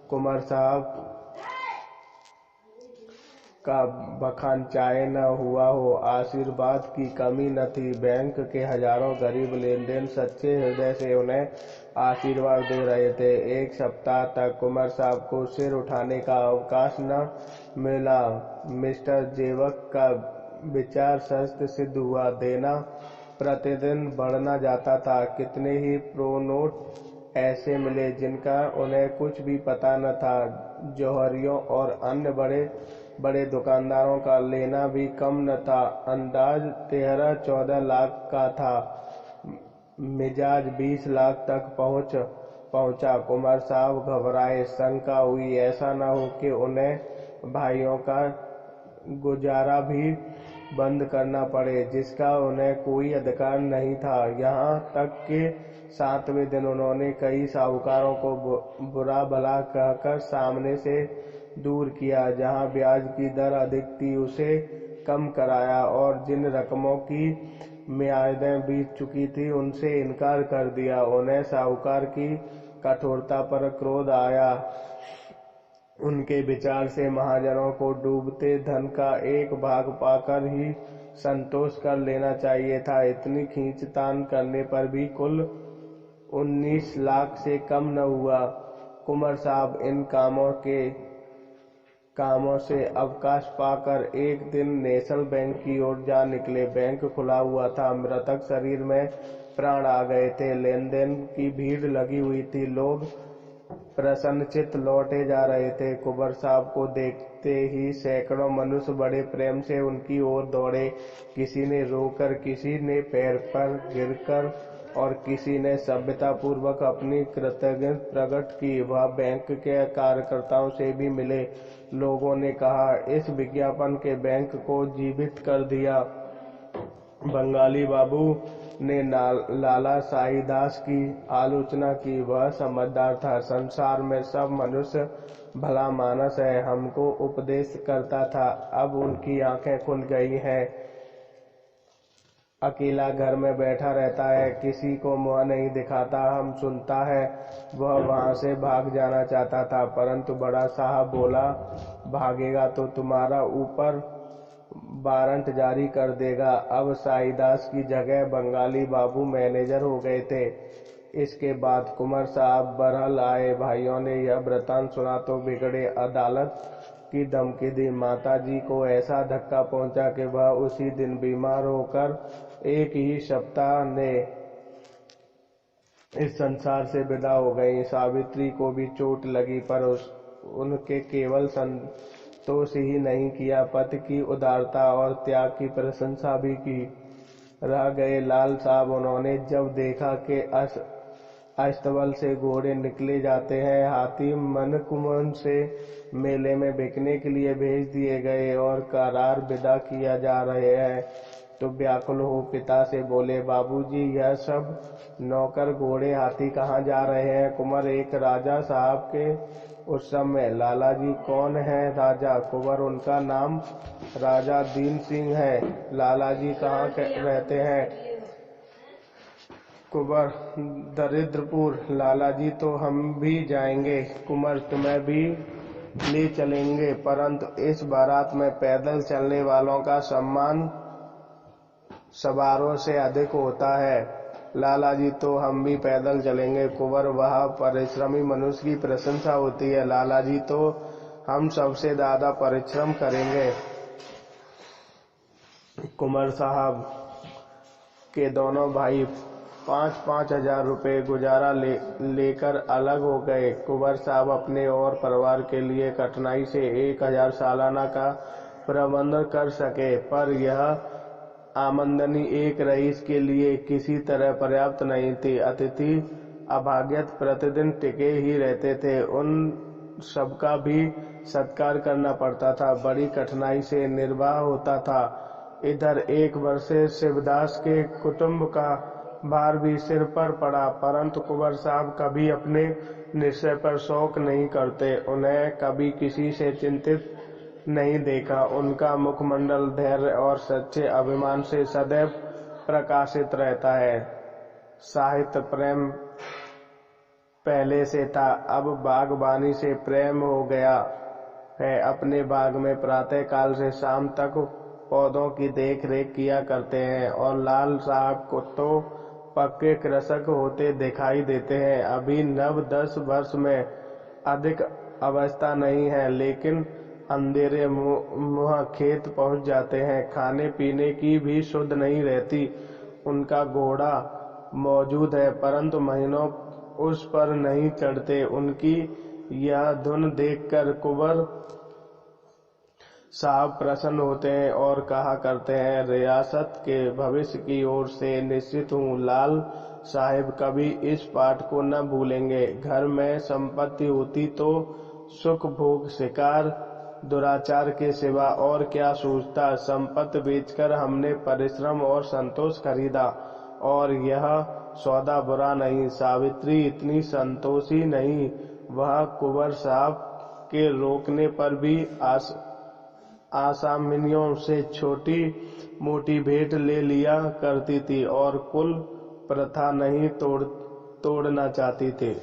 कुंवर साहब का बखान चाहे न हुआ हो, आशीर्वाद की कमी न थी। बैंक के हजारों गरीब लेनदेन सच्चे हृदय से उन्हें आशीर्वाद दे रहे थे। एक सप्ताह तक कुंवर साहब को सिर उठाने का अवकाश न मिला। मिस्टर जेबक का विचार सत्य सिद्ध हुआ। देना प्रतिदिन बढ़ना जाता था। कितने ही प्रोनोट ऐसे मिले जिनका उन्हें कुछ भी पता न था। जौहरियों और अन्य बड़े बड़े दुकानदारों का लेना भी कम न था। अंदाज 13-14 लाख का था। मिजाज 20 लाख तक पहुंचा। कुंवर साहब घबराए। शंका हुई ऐसा न हो कि उन्हें भाइयों का गुजारा भी बंद करना पड़े, जिसका उन्हें कोई अधिकार नहीं था। यहाँ तक कि 7वें दिन उन्होंने कई साहूकारों को बुरा भला कहकर सामने से दूर किया। जहाँ ब्याज की दर अधिक थी उसे कम कराया, और जिन रकमों की मियादें बीत चुकी थी उनसे इनकार कर दिया। उन्हें साहूकार की कठोरता पर क्रोध आया। उनके विचार से महाजनों को डूबते धन का एक भाग पाकर ही संतोष कर लेना चाहिए था। इतनी खींचतान करने पर भी कुल 19 लाख से कम न हुआ। कुंवर साहब इन कामों से अवकाश पाकर एक दिन नेशनल बैंक की ओर जा निकले। बैंक खुला हुआ था। मृतक शरीर में प्राण आ गए थे। लेनदेन की भीड़ लगी हुई थी। लोग प्रसन्नचित्त लौटे जा रहे थे। कुंवर साहब को देखते ही सैकड़ों मनुष्य बड़े प्रेम से उनकी ओर दौड़े। किसी ने रोकर, किसी ने पैर पर गिरकर और किसी ने सभ्यतापूर्वक अपनी कृतज्ञता प्रकट की। वह बैंक के कार्यकर्ताओं से भी मिले। लोगों ने कहा, इस विज्ञापन के बैंक को जीवित कर दिया। बंगाली बाबू ने लाला शाहीदास की आलोचना की। वह समझदार था। संसार में सब मनुष्य भला मानस है, हमको उपदेश करता था। अब उनकी आंखें खुल गई हैं। अकेला घर में बैठा रहता है, किसी को मुँह नहीं दिखाता। हम सुनता है वह वहाँ से भाग जाना चाहता था, परंतु बड़ा साहब बोला, भागेगा तो तुम्हारा ऊपर वारंट जारी कर देगा। अब साईदास की जगह बंगाली बाबू मैनेजर हो गए थे। इसके बाद कुंवर साहब बरहल आए। भाइयों ने यह वृतांत सुना तो बिगड़े। अदालत की धमकी दी। माताजी को ऐसा धक्का पहुंचा कि वह उसी दिन बीमार होकर एक ही सप्ताह में इस संसार से विदा हो गई। सावित्री को भी चोट लगी, पर उनके केवल संतोष ही नहीं किया, पति की उदारता और त्याग की प्रशंसा भी की। रह गए लाल साहब। उन्होंने जब देखा कि अस्तबल से घोड़े निकले जाते हैं, हाथी मनकुमन से मेले में बिकने के लिए भेज दिए गए और करार विदा किया जा रहे हैं, तो व्याकुल हो पिता से बोले, बाबूजी, यह सब नौकर घोड़े हाथी कहाँ जा रहे हैं? कुंवर, एक राजा साहब के उत्सव में। लाला जी, कौन है राजा? कुंवर, उनका नाम राजा दीन सिंह है। लाला जी कहाँ रहते हैं? कुंवर, दरिद्रपुर। लाला जी, तो हम भी जाएंगे। कुंवर, तुम्हें भी ले चलेंगे, परंतु इस बारात में पैदल चलने वालों का सम्मान सवारों से अधिक होता है। लाला जी, तो हम भी पैदल चलेंगे। कुंवर, वह परिश्रमी मनुष्य की प्रशंसा होती है। लाला जी, तो हम सबसे ज्यादा परिश्रम करेंगे। कुंवर साहब के दोनों भाई 5-5 हजार रुपये गुजारा लेकर अलग हो गए। कुंवर साहब अपने और परिवार के लिए कठिनाई से 1000 सालाना का प्रबंध कर सके, पर यह आमदनी एक रईस के लिए किसी तरह पर्याप्त नहीं थी। अतिथि अभाग्यत प्रतिदिन टिके ही रहते थे। उन सबका भी सत्कार करना पड़ता था। बड़ी कठिनाई से निर्वाह होता था। इधर एक वर्षे शिवदास के कुटुंब का भार भी सिर पर पड़ा, परंतु कुंवर साहब कभी अपने निश्चय पर शौक नहीं करते। उन्हें कभी किसी से चिंतित नहीं देखा। उनका मुखमंडल धैर्य और सच्चे अभिमान से सदैव प्रकाशित रहता है। साहित्य प्रेम पहले से था, अब बागबानी से प्रेम हो गया है। अपने बाग में प्रातः काल से शाम तक पौधों की देख रेख किया करते हैं, और लाल साहब को तो पक्के कृषक होते दिखाई देते हैं। अभी 9-10 वर्ष में अधिक अवस्था नहीं है, लेकिन अंधेरे मुँह खेत पहुंच जाते हैं। खाने पीने की भी शुद्ध नहीं रहती। उनका घोड़ा मौजूद है, परंतु महीनों उस पर नहीं चढ़ते। उनकी यह धुन देखकर कुंवर साहब प्रसन्न होते हैं और कहा करते हैं, रियासत के भविष्य की ओर से निश्चित हूँ। लाल साहिब कभी इस पाठ को न भूलेंगे। घर में संपत्ति होती तो सुख भोग शिकार दुराचार के सिवा और क्या सूझता। संपत्ति बेचकर हमने परिश्रम और संतोष खरीदा, और यह सौदा बुरा नहीं। सावित्री इतनी संतोषी नहीं। वह कुंवर साहब के रोकने पर भी आसामियों से छोटी मोटी भेंट ले लिया करती थी, और कुल प्रथा नहीं तोड़ना चाहती थी।